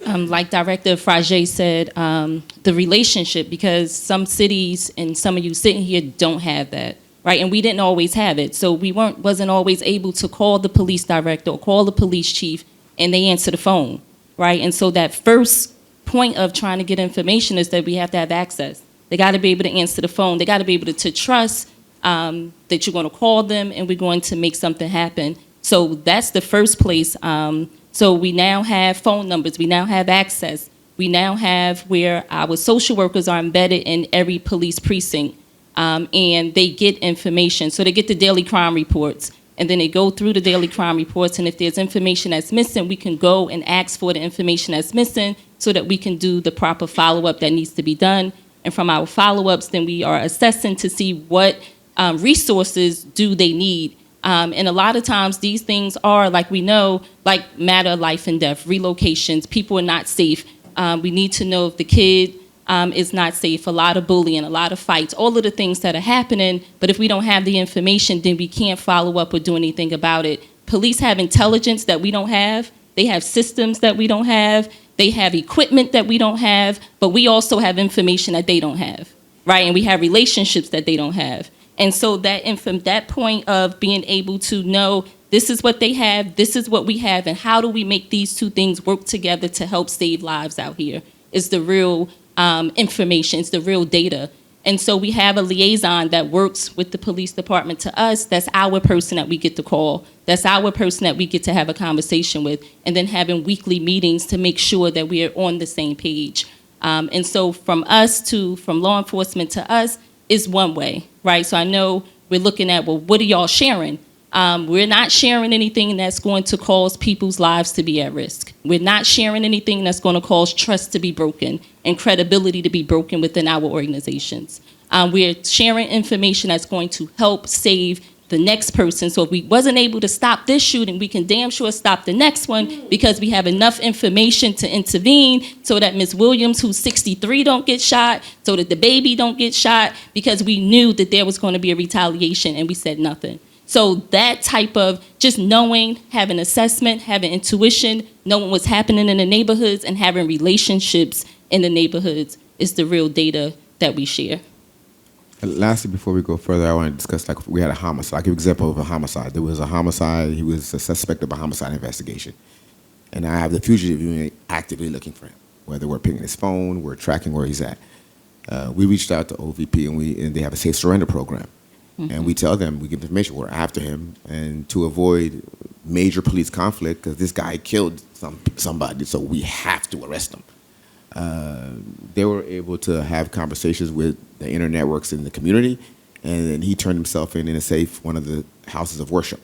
Speaker 6: Like Director Frage said, the relationship, because some cities and some of you sitting here don't have that, right? And we didn't always have it. So we wasn't always able to call the police director or call the police chief and they answer the phone, right? And so that first point of trying to get information is that we have to have access. They got to be able to answer the phone. They got to be able to trust that you're going to call them and we're going to make something happen. So that's the first place. So we now have phone numbers. We now have access. We now have where our social workers are embedded in every police precinct, and they get information. So they get the daily crime reports, and then they go through the daily crime reports, and if there's information that's missing, we can go and ask for the information that's missing so that we can do the proper follow-up that needs to be done. And from our follow-ups, then we are assessing to see what resources do they need. And a lot of times these things are, like we know, like matter of life and death, relocations, people are not safe. We need to know if the kid is not safe, a lot of bullying, a lot of fights, all of the things that are happening. But if we don't have the information, then we can't follow up or do anything about it. Police have intelligence that we don't have. They have systems that we don't have. They have equipment that we don't have. But we also have information that they don't have, right? And we have relationships that they don't have. And so that point of being able to know this is what they have, this is what we have, and how do we make these two things work together to help save lives out here is the real information, it's the real data. And so we have a liaison that works with the police department to us. That's our person that we get to call. That's our person that we get to have a conversation with, and then having weekly meetings to make sure that we are on the same page. And so from law enforcement to us, is one way, right? So I know we're looking at, well, what are y'all sharing? We're not sharing anything that's going to cause people's lives to be at risk. We're not sharing anything that's going to cause trust to be broken and credibility to be broken within our organizations. We're sharing information that's going to help save the next person. So if we wasn't able to stop this shooting, we can damn sure stop the next one because we have enough information to intervene so that Ms. Williams, who's 63, don't get shot, so that the baby don't get shot, because we knew that there was going to be a retaliation and we said nothing. So that type of just knowing, having assessment, having intuition, knowing what's happening in the neighborhoods and having relationships in the neighborhoods is the real data that we share.
Speaker 5: And lastly, before we go further, I want to discuss, like, we had a homicide. I'll give you an example of a homicide. There was a homicide. He was a suspect of a homicide investigation. And I have the fugitive unit actively looking for him, whether we're pinging his phone, we're tracking where he's at. We reached out to OVP, and they have a safe surrender program. Mm-hmm. And we tell them, we give information, we're after him, and to avoid major police conflict, because this guy killed somebody, so we have to arrest him. They were able to have conversations with the inner networks in the community, and then he turned himself in a safe, one of the houses of worship.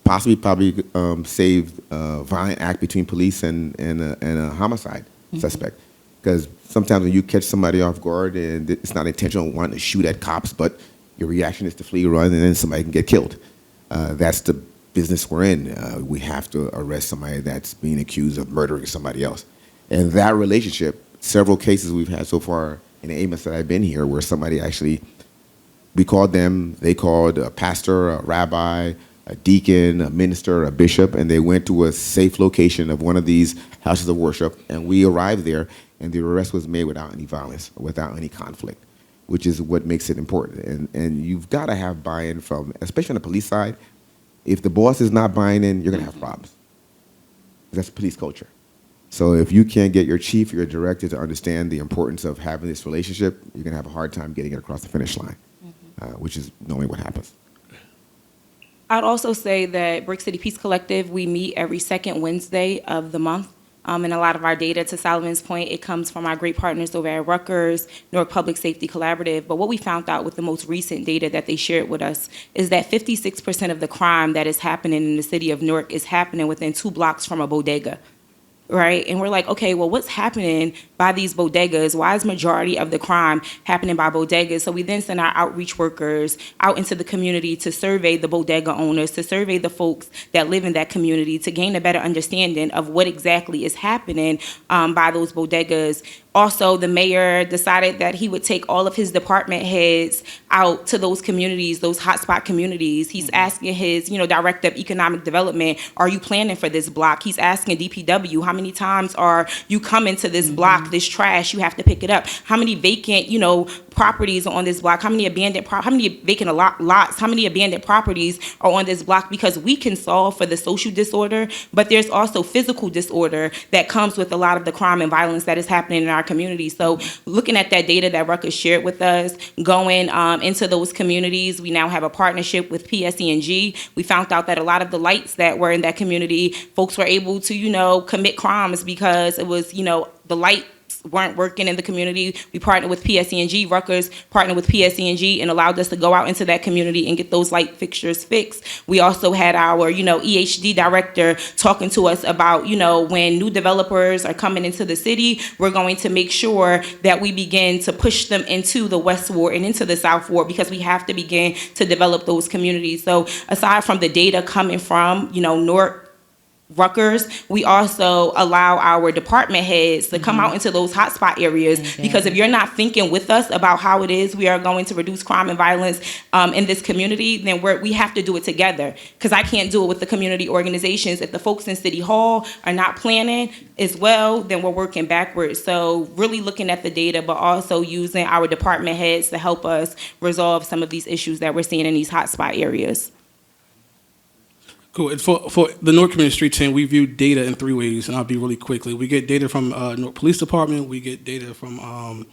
Speaker 5: Probably saved a violent act between police and a homicide suspect. Because sometimes when you catch somebody off guard and it's not intentional wanting to shoot at cops, but your reaction is to flee, run, and then somebody can get killed. That's the business we're in. We have to arrest somebody that's being accused of murdering somebody else. And that relationship, several cases we've had so far in the 8 months that I've been here, where somebody actually, we called them, they called a pastor, a rabbi, a deacon, a minister, a bishop, and they went to a safe location of one of these houses of worship, and we arrived there, and the arrest was made without any violence, without any conflict, which is what makes it important. And you've got to have buy-in from, especially on the police side. If the boss is not buying in, you're going to have problems. That's police culture. So if you can't get your chief, your director to understand the importance of having this relationship, you're going to have a hard time getting it across the finish line, which is normally what happens.
Speaker 7: I'd also say that Brick City Peace Collective, we meet every second Wednesday of the month. And a lot of our data, to Solomon's point, it comes from our great partners over at Rutgers, Newark Public Safety Collaborative. But what we found out with the most recent data that they shared with us is that 56% of the crime that is happening in the city of Newark is happening within 2 blocks from a bodega. Right? And we're like, okay, well, what's happening by these bodegas? Why is majority of the crime happening by bodegas? So we then send our outreach workers out into the community to survey the bodega owners, to survey the folks that live in that community, to gain a better understanding of what exactly is happening by those bodegas. Also, the mayor decided that he would take all of his department heads out to those communities, those hotspot communities. He's asking his, director of economic development, are you planning for this block? He's asking DPW, how many times are you coming to this block, this trash, you have to pick it up? How many vacant, properties are on this block? How many abandoned, how many vacant lots, how many abandoned properties are on this block? Because we can solve for the social disorder, but there's also physical disorder that comes with a lot of the crime and violence that is happening in our community. So looking at that data that Rutgers shared with us, going into those communities, we now have a partnership with PSE&G. We found out that a lot of the lights that were in that community, folks were able to, commit crimes because it was, the light weren't working in the community. We partnered with PSE&G. Rutgers partnered with PSE&G and allowed us to go out into that community and get those light fixtures fixed. We also had our, EHD director talking to us about, when new developers are coming into the city, we're going to make sure that we begin to push them into the West Ward and into the South Ward, because we have to begin to develop those communities. So aside from the data coming from, Newark, Rutgers, we also allow our department heads to come out into those hotspot areas, because if you're not thinking with us about how it is we are going to reduce crime and violence in this community, then we have to do it together, because I can't do it with the community organizations. If the folks in City Hall are not planning as well, then we're working backwards. So really looking at the data, but also using our department heads to help us resolve some of these issues that we're seeing in these hotspot areas.
Speaker 8: Cool. And for the Newark Community Street Team, we view data in 3 ways, and I'll be really quickly. We get data from Newark Police Department, we get data from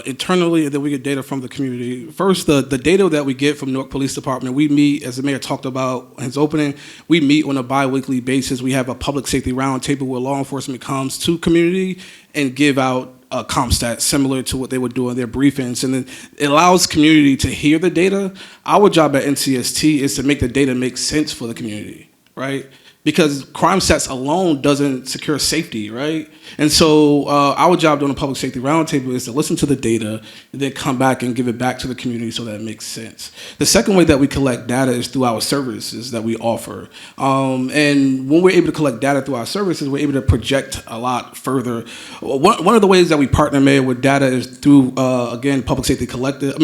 Speaker 8: internally, and then we get data from the community. First, the data that we get from Newark Police Department, we meet, as the mayor talked about in his opening, we meet on a bi-weekly basis. We have a public safety roundtable where law enforcement comes to community and give out comp stats similar to what they would do in their briefings, and then it allows community to hear the data. Our job at NCST is to make the data make sense for the community, right? because crime stats alone doesn't secure safety, right? And so our job during the public safety roundtable is to listen to the data and then come back and give it back to the community so that it makes sense. The second way that we collect data is through our services that we offer. And when we're able to collect data through our services, we're able to project a lot further. One of the ways that we partner, Mayor, with data is through, again, Public Safety Collective,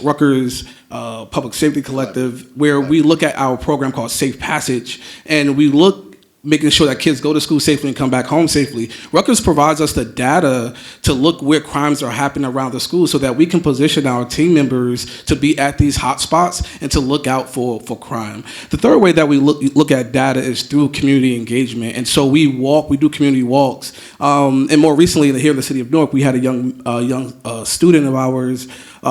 Speaker 8: Rutgers Public Safety Collective, where we look at our program called Safe Passage, and we look making sure that kids go to school safely and come back home safely. Rutgers provides us the data to look where crimes are happening around the school so that we can position our team members to be at these hot spots and to look out for crime. The third way that we look at data is through community engagement. And so we do community walks. And more recently, here in the city of Newark, we had a young student of ours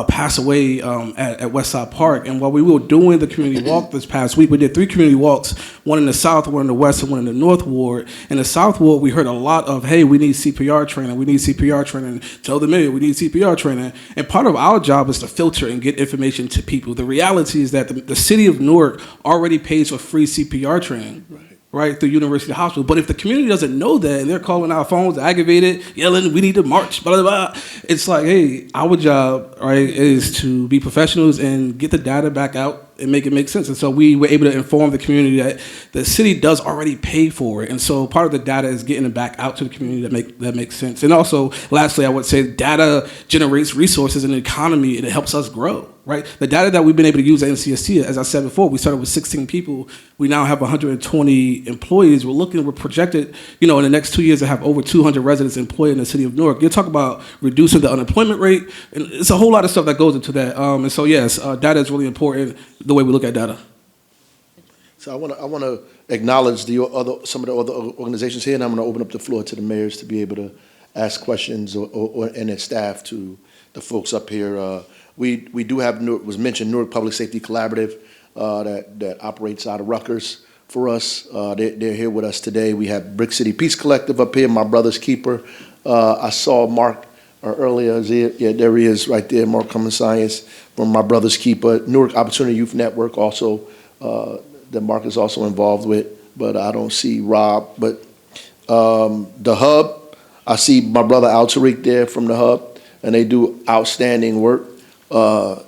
Speaker 8: pass away at Westside Park. And while we were doing the community walk this past week, we did 3 community walks, one in the South, one in the West, and one in the North Ward. In the South Ward, we heard a lot of, hey, we need CPR training. We need CPR training. Tell the mayor we need CPR training. And part of our job is to filter and get information to people. The reality is that the city of Newark already pays for free CPR training. Right, through University Hospital. But if the community doesn't know that and they're calling our phones aggravated, yelling, we need to march, blah, blah, blah, it's like, hey, our job, right, is to be professionals and get the data back out and make it make sense. And so we were able to inform the community that the city does already pay for it. And so part of the data is getting it back out to the community that makes sense. And also, lastly, I would say data generates resources in the economy and it helps us grow. Right, the data that we've been able to use at NCST, as I said before, we started with 16 people. We now have 120 employees. We're projected, in the next 2 years to have over 200 residents employed in the city of Newark. You talk about reducing the unemployment rate, and it's a whole lot of stuff that goes into that. And so, yes, data is really important. The way we look at data.
Speaker 4: So I want to acknowledge some of the other organizations here, and I'm going to open up the floor to the mayors to be able to ask questions and their staff to the folks up here. We do have, was mentioned, Newark Public Safety Collaborative that operates out of Rutgers for us. They're here with us today. We have Brick City Peace Collective up here, my brother's keeper. I saw Mark earlier. Yeah, there he is right there, Mark Common Science from my brother's keeper. Newark Opportunity Youth Network also, that Mark is also involved with, but I don't see Rob. But the Hub, I see my brother Al Tariq there from the Hub, and they do outstanding work.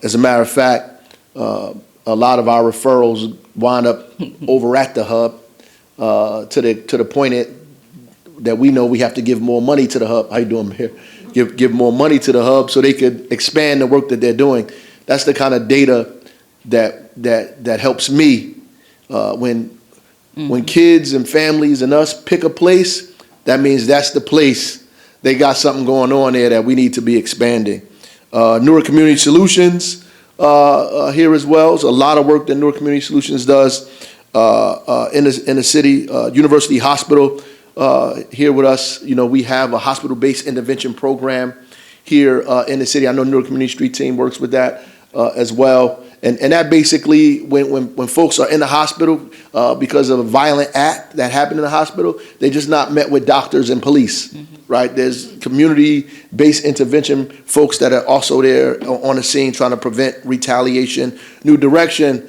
Speaker 4: As a matter of fact, a lot of our referrals wind up over at the Hub to the point that we know we have to give more money to the Hub. How you doing here? Give more money to the Hub so they could expand the work that they're doing. That's the kind of data that helps me when kids and families and us pick a place. That means that's the place. They got something going on there that we need to be expanding. Newark Community Solutions here as well. So a lot of work that Newark Community Solutions does in the city. University Hospital here with us. We have a hospital-based intervention program here in the city. I know Newark Community Street Team works with that as well. And that basically, when folks are in the hospital because of a violent act that happened in the hospital, they're just not met with doctors and police, right? There's community-based intervention folks that are also there on the scene trying to prevent retaliation. New Direction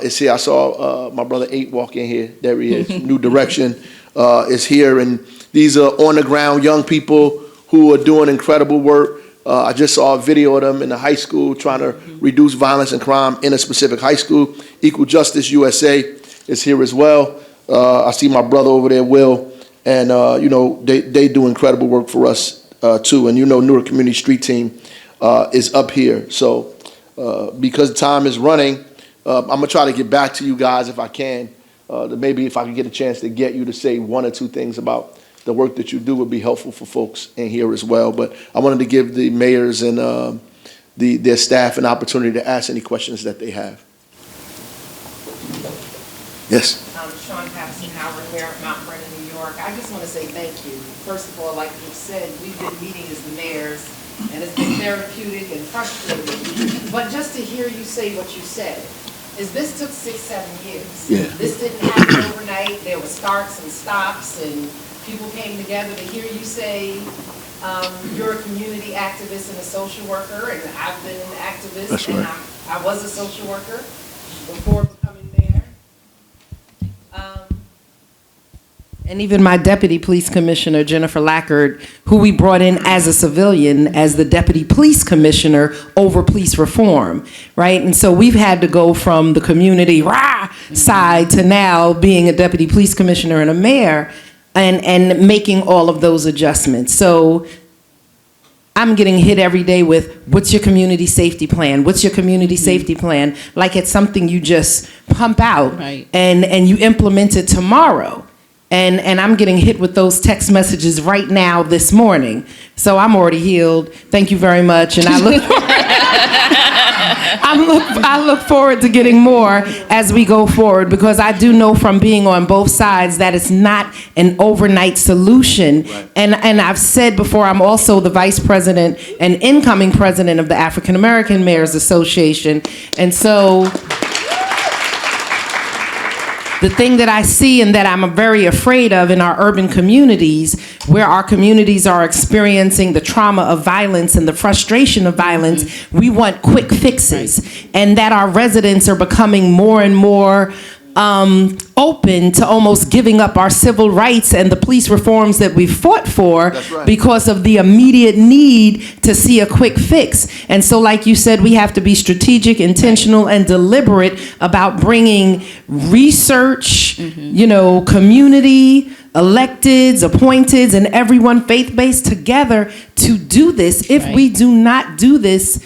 Speaker 4: is here. I saw my brother 8 walk in here. There he is. New Direction is here. And these are on-the-ground young people who are doing incredible work. I just saw a video of them in the high school trying to reduce violence and crime in a specific high school. Equal Justice USA is here as well. I see my brother over there, Will, and they do incredible work for us too. And Newark Community Street Team is up here. So because time is running, I'm gonna try to get back to you guys if I can. Maybe if I can get a chance to get you to say 1 or 2 things about the work that you do would be helpful for folks in here as well. But I wanted to give the mayors and their staff an opportunity to ask any questions that they have. Yes.
Speaker 9: Sean Patterson Howard here at Mount Vernon, New York. I just want to say thank you. First of all, like you said, we've been meeting as the mayors, and it's been therapeutic and frustrating. But just to hear you say what you said, this took 6-7 years.
Speaker 4: Yeah.
Speaker 9: This didn't happen overnight. There were starts and stops, and people came together. To hear you say you're a community activist and a social worker, and I've been an activist. That's right. And I was a social worker before becoming mayor.
Speaker 10: And even my deputy police commissioner, Jennifer Lackard, who we brought in as a civilian, as the deputy police commissioner over police reform, right? And so we've had to go from the community side to now being a deputy police commissioner and a mayor, and making all of those adjustments. So I'm getting hit every day with, what's your community safety plan? What's your community safety plan? Like it's something you just pump out
Speaker 6: Right.
Speaker 10: and you implement it tomorrow. And I'm getting hit with those text messages right now this morning. So I'm already healed. Thank you very much. And I look forward to getting more as we go forward, because I do know from being on both sides that it's not an overnight solution.
Speaker 4: Right.
Speaker 10: And I've said before, I'm also the vice president and incoming president of the African American Mayors Association. And so the thing that I see and that I'm very afraid of in our urban communities, where our communities are experiencing the trauma of violence and the frustration of violence, we want quick fixes. And that our residents are becoming more and more open to almost giving up our civil rights and the police reforms that we fought for.
Speaker 4: That's right.
Speaker 10: Because of the immediate need to see a quick fix. And so, like you said, we have to be strategic, intentional, and deliberate about bringing research, community, electeds, appointeds, and everyone faith-based together to do this. If we do not do this,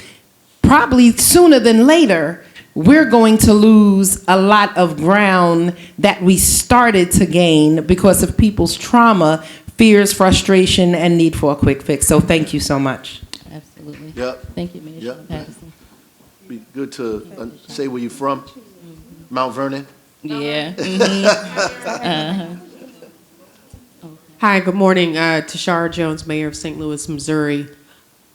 Speaker 10: probably sooner than later, we're going to lose a lot of ground that we started to gain because of people's trauma, fears, frustration, and need for a quick fix. So thank you so much.
Speaker 6: Absolutely.
Speaker 4: Yep.
Speaker 6: Thank you, Mayor
Speaker 4: Yep.
Speaker 6: Patterson.
Speaker 4: Be good to say where you're from. Mount Vernon.
Speaker 6: Yeah.
Speaker 11: Hi, good morning. Tashara Jones, Mayor of St. Louis, Missouri.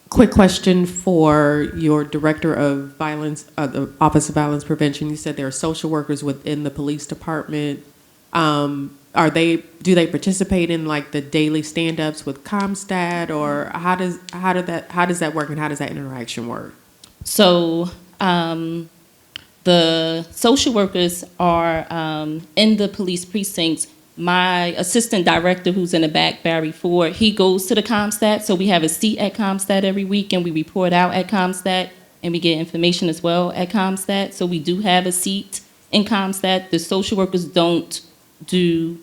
Speaker 11: Quick question for your Director of Violence, the Office of Violence Prevention. You said there are social workers within the police department. Do they participate in like the daily stand-ups with Comstat, or how does that work, and how does that interaction work?
Speaker 6: So the social workers are in the police precincts. My assistant director, who's in the back, Barry Ford, he goes to the Comstat. So we have a seat at Comstat every week, and we report out at Comstat, and we get information as well at Comstat. So we do have a seat in Comstat. The social workers don't do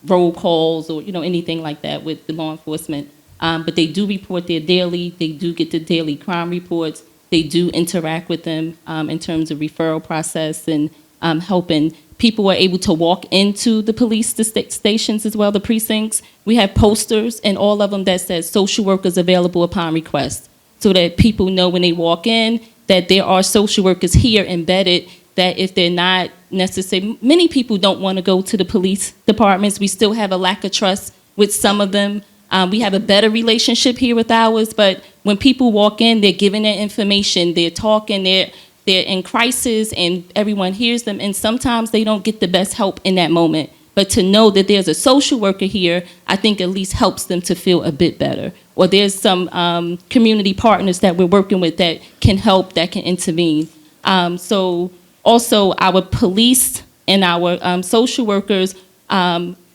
Speaker 6: roll calls or anything like that with the law enforcement, but they do report their daily. They do get the daily crime reports. They do interact with them in terms of referral process and helping. People are able to walk into the police stations as well, the precincts. We have posters in all of them that says social workers available upon request, so that people know when they walk in that there are social workers here embedded, that if they're not necessary, many people don't want to go to the police departments. We still have a lack of trust with some of them. We have a better relationship here with ours, but when people walk in, they're giving their information, they're talking, they're in crisis, and everyone hears them, and sometimes they don't get the best help in that moment. But to know that there's a social worker here, I think at least helps them to feel a bit better. Or there's some community partners that we're working with that can help, that can intervene. So also our police and our social workers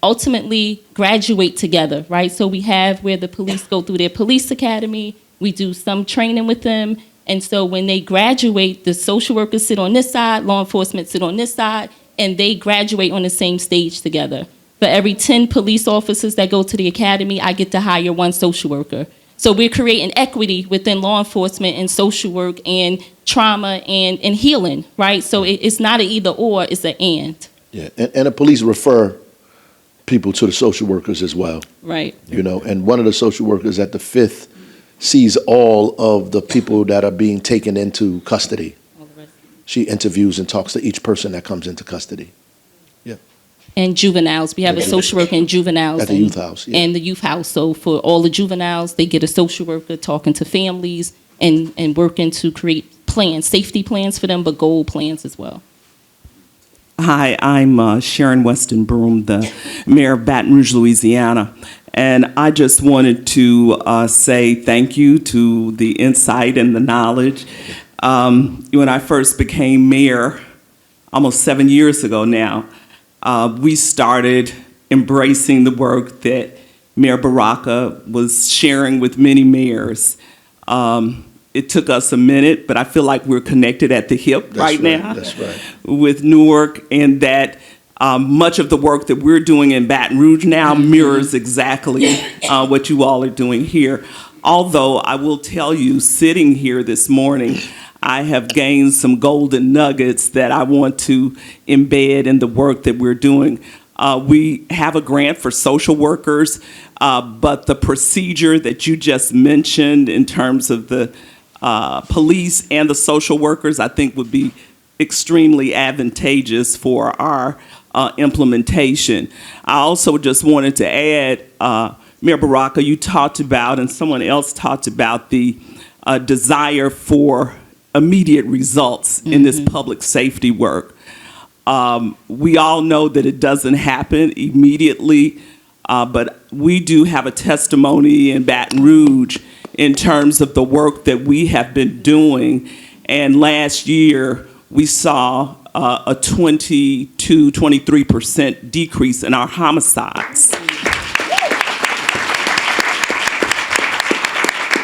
Speaker 6: ultimately graduate together, right? So we have where the police go through their police academy, we do some training with them, and so when they graduate, the social workers sit on this side, law enforcement sit on this side, and they graduate on the same stage together. For every 10 police officers that go to the academy, I get to hire one social worker. So we're creating equity within law enforcement and social work and trauma and healing, right? So it's not an either or, it's an and.
Speaker 4: Yeah, and the police refer people to the social workers as well.
Speaker 6: Right.
Speaker 4: And one of the social workers at the 5th sees all of the people that are being taken into custody. She interviews and talks to each person that comes into custody. Yeah.
Speaker 6: And juveniles, we have a social worker in juveniles.
Speaker 4: At the youth house, yeah.
Speaker 6: And the youth house. So for all the juveniles, they get a social worker talking to families and working to create plans, safety plans for them, but goal plans as well.
Speaker 12: Hi, I'm Sharon Weston Broom, the mayor of Baton Rouge, Louisiana. And I just wanted to say thank you to the insight and the knowledge. When I first became mayor, almost 7 years ago now, we started embracing the work that Mayor Baraka was sharing with many mayors. It took us a minute, but I feel like we're connected at the hip now.
Speaker 4: That's right.
Speaker 12: With Newark, and that much of the work that we're doing in Baton Rouge now mirrors exactly what you all are doing here. Although I will tell you, sitting here this morning, I have gained some golden nuggets that I want to embed in the work that we're doing. We have a grant for social workers, but the procedure that you just mentioned in terms of the police and the social workers, I think would be extremely advantageous for our implementation. I also just wanted to add, Mayor Baraka, you talked about, and someone else talked about the desire for immediate results in this public safety work. We all know that it doesn't happen immediately, but we do have a testimony in Baton Rouge in terms of the work that we have been doing. And last year, we saw a 23% decrease in our homicides.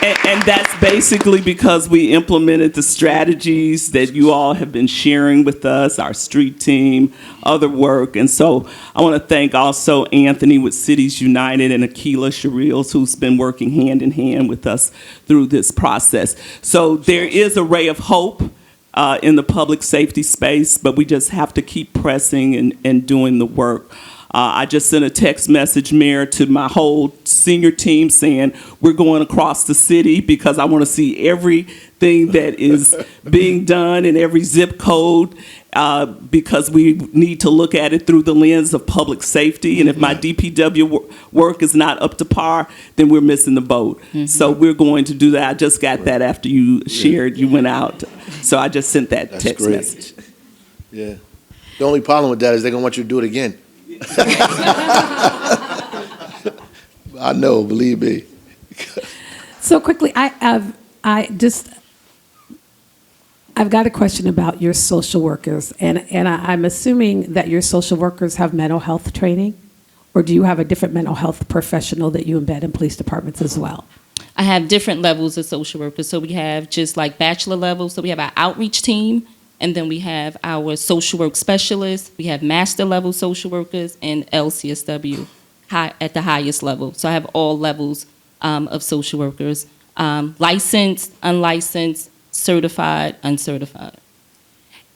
Speaker 12: And that's basically because we implemented the strategies that you all have been sharing with us, our street team, other work. And so I want to thank also Anthony with Cities United and Akila Shariels, who's been working hand in hand with us through this process. So there is a ray of hope in the public safety space, but we just have to keep pressing and doing the work. I just sent a text message, Mayor, to my whole senior team saying we're going across the city because I want to see everything that is being done in every zip code because we need to look at it through the lens of public safety. And if my DPW work is not up to par, then we're missing the boat. So we're going to do that. I just got that after you shared, you went out. So I just sent that text message.
Speaker 4: Yeah. The only problem with that is they're going to want you to do it again. I know, believe me.
Speaker 2: So quickly, I've got a question about your social workers, and I'm assuming that your social workers have mental health training, or do you have a different mental health professional that you embed in police departments as well?
Speaker 6: I have different levels of social workers. So we have just like bachelor level. So we have our outreach team, and then we have our social work specialists. We have master level social workers and LCSW at the highest level. So I have all levels of social workers, licensed, unlicensed, certified, uncertified.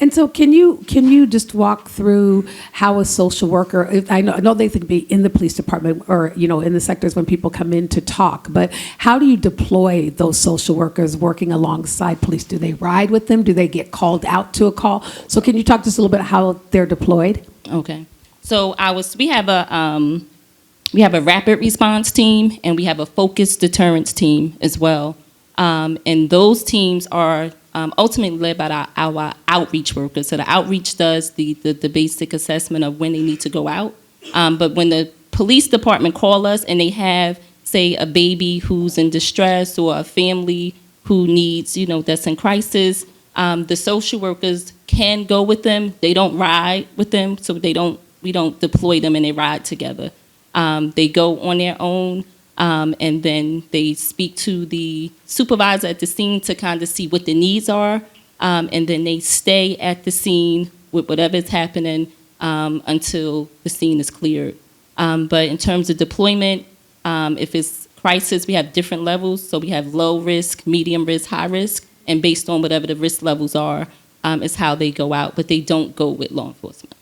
Speaker 2: And so can you just walk through how a social worker, I know they can be in the police department or, in the sectors when people come in to talk, but how do you deploy those social workers working alongside police? Do they ride with them? Do they get called out to a call? So can you talk just a little bit how they're deployed?
Speaker 6: Okay. So we have a rapid response team and we have a focused deterrence team as well. And those teams are ultimately led by our outreach workers. So the outreach does the basic assessment of when they need to go out. But when the police department call us and they have, say, a baby who's in distress or a family who needs, that's in crisis, the social workers can go with them. They don't ride with them, so we don't deploy them and they ride together. They go on their own. And then they speak to the supervisor at the scene to kind of see what the needs are. And then they stay at the scene with whatever is happening until the scene is cleared. But in terms of deployment, if it's crisis, we have different levels. So we have low risk, medium risk, high risk. And based on whatever the risk levels are, is how they go out. But they don't go with law enforcement.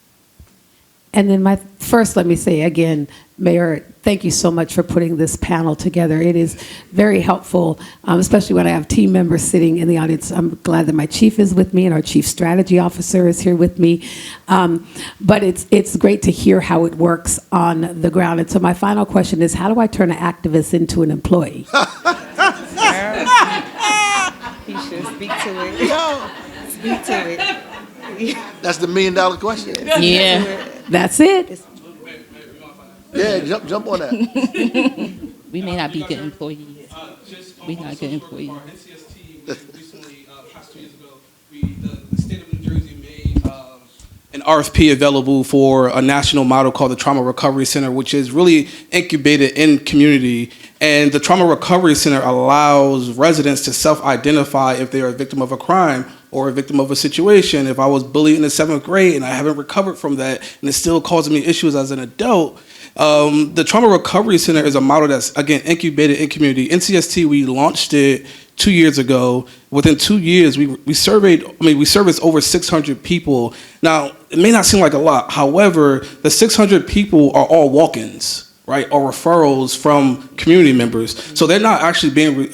Speaker 2: And then let me say again, Mayor, thank you so much for putting this panel together. It is very helpful, especially when I have team members sitting in the audience. I'm glad that my chief is with me and our chief strategy officer is here with me. But it's great to hear how it works on the ground. And so my final question is, how do I turn an activist into an employee?
Speaker 7: He should speak to it. Speak to it.
Speaker 4: That's the $1 million question.
Speaker 6: Yeah.
Speaker 2: That's it.
Speaker 4: Yeah, jump on that.
Speaker 6: We may not be good employees. We're not good employees.
Speaker 8: Our NCS team recently, past 2 years ago, the state of New Jersey made an an RFP available for a national model called the Trauma Recovery Center, which is really incubated in community. And the Trauma Recovery Center allows residents to self-identify if they are a victim of a crime or a victim of a situation. If I was bullied in the 7th grade and I haven't recovered from that and it's still causing me issues as an adult, the Trauma Recovery Center is a model that's, again, incubated in community. NCST, we launched it 2 years ago. Within 2 years, we serviced over 600 people. Now, it may not seem like a lot. However, the 600 people are all walk-ins, right, or referrals from community members. So they're not actually being,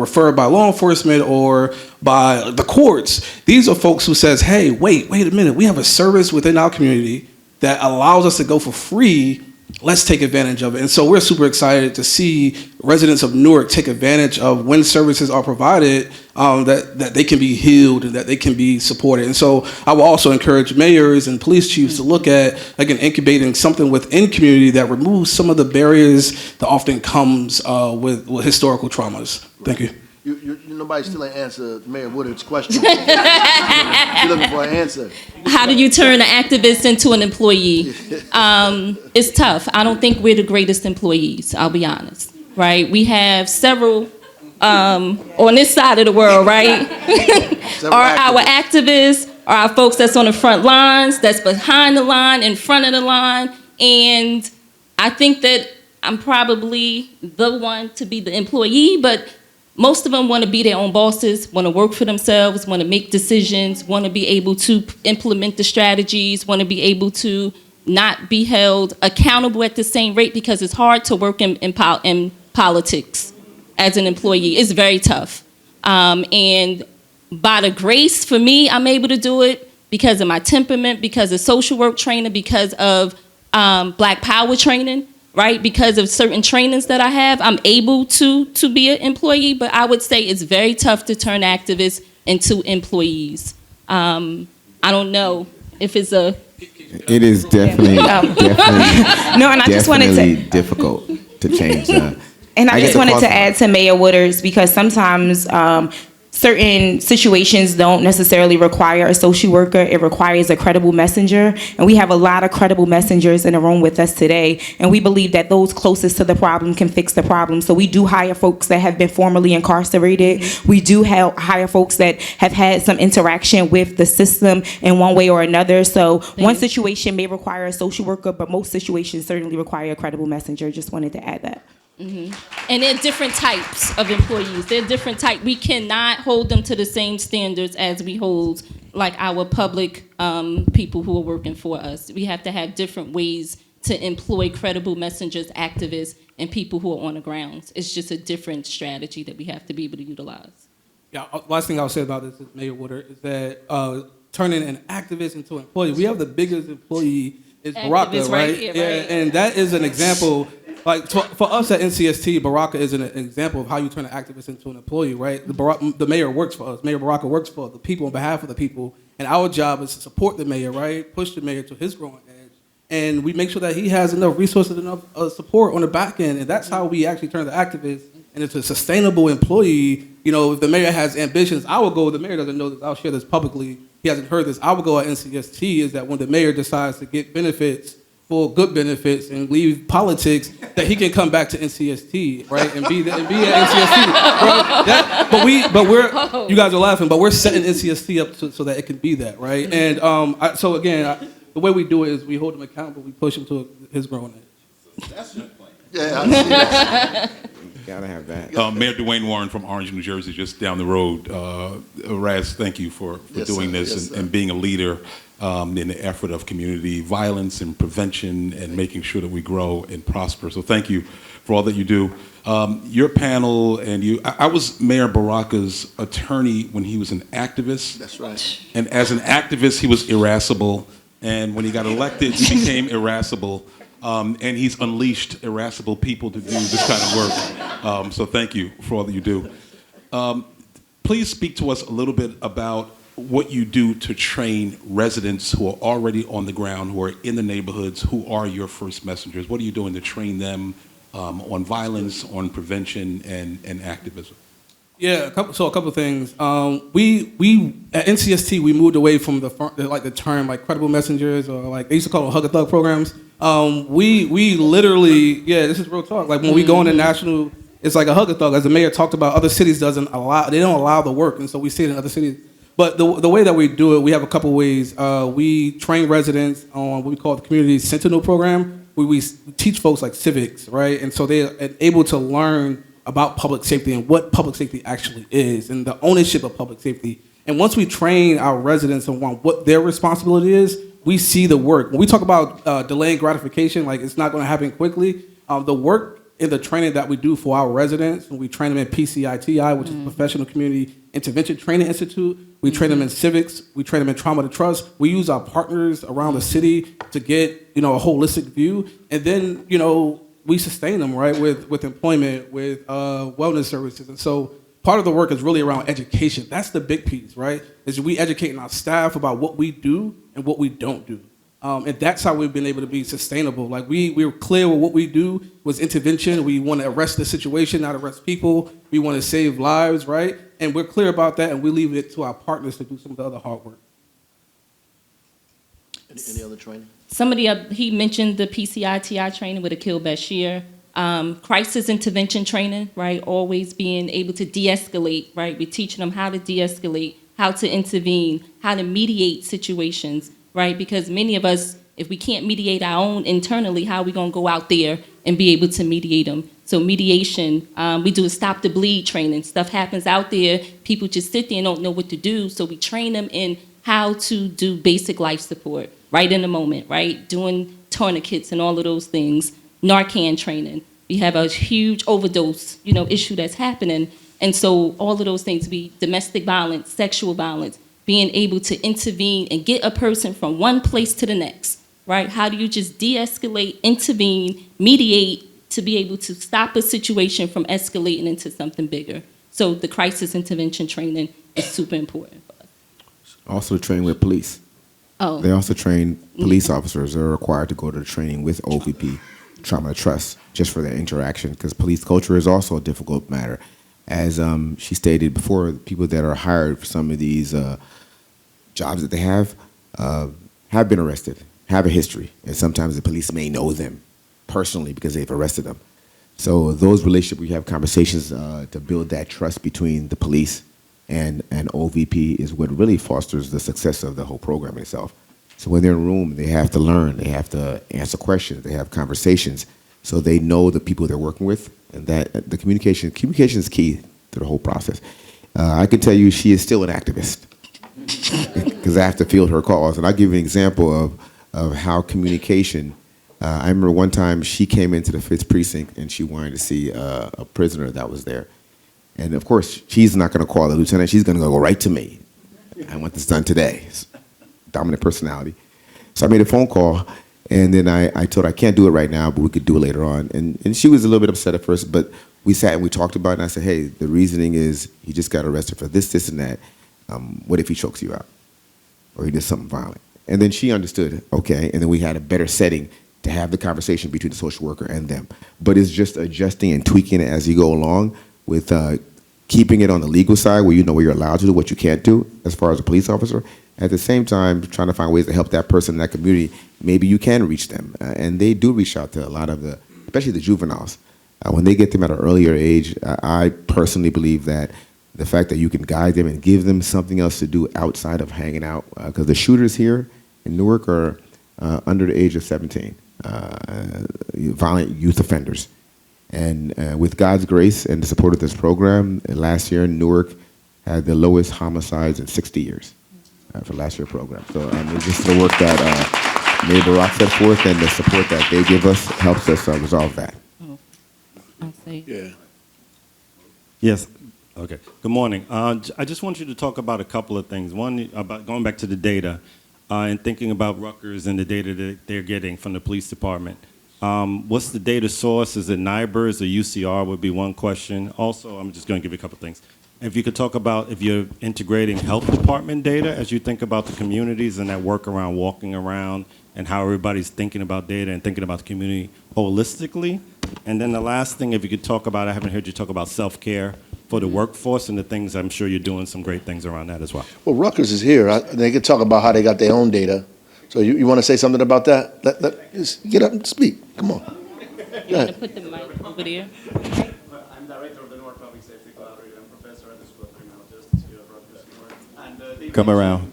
Speaker 8: referred by law enforcement or by the courts. These are folks who says, hey, wait a minute. We have a service within our community that allows us to go for free. Let's take advantage of it. And so we're super excited to see residents of Newark take advantage of when services are provided, that they can be healed and that they can be supported. And so I will also encourage mayors and police chiefs to look at, again, incubating something within community that removes some of the barriers that often comes with historical traumas. Thank you.
Speaker 4: Nobody still ain't answered Mayor Woodard's question. You're looking for an answer.
Speaker 6: How do you turn an activist into an employee? It's tough. I don't think we're the greatest employees, I'll be honest, right? We have several on this side of the world, right? Our activists, are our folks that's on the front lines, that's behind the line, in front of the line, and I think that I'm probably the one to be the employee, but most of them want to be their own bosses, want to work for themselves, want to make decisions, want to be able to implement the strategies, want to be able to not be held accountable at the same rate, because it's hard to work in politics as an employee. It's very tough. And by the grace, for me, I'm able to do it because of my temperament, because of social work training, because of Black Power training. Right, because of certain trainings that I have, I'm able to be an employee, but I would say it's very tough to turn activists into employees. I don't know if it's a...
Speaker 5: It is definitely,
Speaker 7: No, and I just wanted to...
Speaker 5: difficult to change that.
Speaker 7: And I just wanted to add to Mayor Woodard's, because sometimes certain situations don't necessarily require a social worker. It requires a credible messenger. And we have a lot of credible messengers in the room with us today. And we believe that those closest to the problem can fix the problem. So we do hire folks that have been formerly incarcerated. We do hire folks that have had some interaction with the system in one way or another. So one situation may require a social worker, but most situations certainly require a credible messenger. Just wanted to add that.
Speaker 6: Mm-hmm. And there are different types of employees. They're different types. We cannot hold them to the same standards as we hold like our public people who are working for us. We have to have different ways to employ credible messengers, activists, and people who are on the grounds. It's just a different strategy that we have to be able to utilize.
Speaker 8: Yeah, last thing I'll say about this, Mayor Woodard, is that turning an activist into an employee, we have the biggest employee is Baraka, right?
Speaker 6: Yeah,
Speaker 8: and that is an example. Like for us at NCST, Baraka is an example of how you turn an activist into an employee, right? The mayor works for us. Mayor Baraka works for the people on behalf of the people, and our job is to support the mayor, right? Push the mayor to his growing edge, and we make sure that he has enough resources, enough support on the back end, and that's how we actually turn the activist into a sustainable employee. You know, if the mayor has ambitions, our goal, the mayor doesn't know this, I'll share this publicly, he hasn't heard this, our goal at NCST is that when the mayor decides to get benefits, full good benefits, and leave politics, that he can come back to NCST, right, and be at NCST, right? But we're you guys are laughing, but we're setting NCST up so that it can be that, right? And so again, the way we do it is we hold him accountable, we push him to his growing edge.
Speaker 3: That's your plan.
Speaker 4: Yeah, I see that.
Speaker 5: Gotta have that.
Speaker 13: Mayor Dwayne Warren from Orange, New Jersey, just down the road. Raz, thank you for doing this and being a leader in the effort of community violence and prevention and making sure that we grow and prosper. So thank you for all that you do. Your panel and you, I was Mayor Baraka's attorney when he was an activist.
Speaker 4: That's right.
Speaker 13: And as an activist, he was irascible. And when he got elected, he became irascible. And he's unleashed irascible people to do this kind of work. So thank you for all that you do. Please speak to us a little bit about what you do to train residents who are already on the ground, who are in the neighborhoods, who are your first messengers. What are you doing to train them on violence, on prevention, and activism?
Speaker 8: Yeah, a couple things. We at NCST we moved away from the term like credible messengers, or like they used to call them hug a thug programs. We literally, yeah, this is real talk. Like when we go into national, it's like a hug a thug. As the mayor talked about, other cities they don't allow the work, and so we see it in other cities. But the way that we do it, we have a couple ways. We train residents on what we call the Community Sentinel program. We teach folks like civics, right? And so they're able to learn about public safety and what public safety actually is and the ownership of public safety. And once we train our residents on what their responsibility is, we see the work. When we talk about delaying gratification, like it's not going to happen quickly, the work in the training that we do for our residents, when we train them in PCITI, which is Professional Community Intervention Training Institute, we train them in civics, we train them in trauma to trust, we use our partners around the city to get, a holistic view, and then, we sustain them, right, with employment, with wellness services. And so part of the work is really around education. That's the big piece, right, is we educating our staff about what we do and what we don't do. And that's how we've been able to be sustainable. Like we're clear with what we do was intervention. We want to arrest the situation, not arrest people. We want to save lives, right? And we're clear about that, and we leave it to our partners to do some of the other hard work.
Speaker 4: Any other training?
Speaker 6: He mentioned the PCITI training with Akil Bashir. Crisis intervention training, right? Always being able to de-escalate, right? We're teaching them how to de-escalate, how to intervene, how to mediate situations, right? Because many of us, if we can't mediate our own internally, how are we going to go out there and be able to mediate them? So mediation, we do a stop the bleed training. Stuff happens out there. People just sit there and don't know what to do. So we train them in how to do basic life support right in the moment, right? Doing tourniquets and all of those things. Narcan training. We have a huge overdose, issue that's happening. And so all of those things, be domestic violence, sexual violence, being able to intervene and get a person from one place to the next, right? How do you just de-escalate, intervene, mediate to be able to stop a situation from escalating into something bigger? So the crisis intervention training is super important for us.
Speaker 5: Also training with police.
Speaker 6: Oh.
Speaker 5: They also train police officers. They're required to go to the training with OVP, trauma to trust, just for their interaction, because police culture is also a difficult matter. As she stated before, people that are hired for some of these jobs that they have been arrested, have a history, and sometimes the police may know them personally because they've arrested them. So those relationships, we have conversations to build that trust between the police and OVP is what really fosters the success of the whole program itself. So when they're in a room, they have to learn, they have to answer questions, they have conversations, so they know the people they're working with, and that the communication is key to the whole process. I can tell you she is still an activist because I have to field her calls. And I'll give you an example of how communication, I remember one time she came into the 5th precinct and she wanted to see a prisoner that was there. And of course, she's not going to call the lieutenant, she's going to go right to me. I want this done today. Dominant personality. So I made a phone call, and then I told her I can't do it right now, but we could do it later on. And she was a little bit upset at first, but we sat and we talked about it, and I said, hey, the reasoning is he just got arrested for this, this, and that. What if he chokes you out? Or he did something violent? And then she understood, okay, and then we had a better setting to have the conversation between the social worker and them. But it's just adjusting and tweaking it as you go along with keeping it on the legal side where you know what you're allowed to do, what you can't do as far as a police officer. At the same time, trying to find ways to help that person in that community. Maybe you can reach them. And they do reach out to a lot of especially the juveniles. When they get them at an earlier age, I personally believe that the fact that you can guide them and give them something else to do outside of hanging out, because the shooters here in Newark are under the age of 17, violent youth offenders. And with God's grace and the support of this program, last year Newark had the lowest homicides in 60 years. For last year's program. So it's just the work that Mayor Barack set forth and the support that they give us helps us resolve that.
Speaker 6: I'll say.
Speaker 4: Yeah.
Speaker 14: Yes. Okay. Good morning. I just want you to talk about a couple of things. One, about going back to the data and thinking about Rutgers and the data that they're getting from the police department. What's the data source? Is it NIBRS or UCR would be one question. Also, I'm just going to give you a couple of things. If you could talk about if you're integrating health department data as you think about the communities and that work around walking around and how everybody's thinking about data and thinking about the community holistically. And then the last thing, if you could talk about, I haven't heard you talk about self-care for the workforce and the things. I'm sure you're doing some great things around that as well.
Speaker 4: Well, Rutgers is here. They could talk about how they got their own data. So you want to say something about that? Just get up and speak. Come on.
Speaker 6: You want to put the mic over there?
Speaker 15: I'm director of the Newark Public Safety Collaborative and professor at the School of Criminal Justice here at Rutgers Newark. And,
Speaker 3: Come around.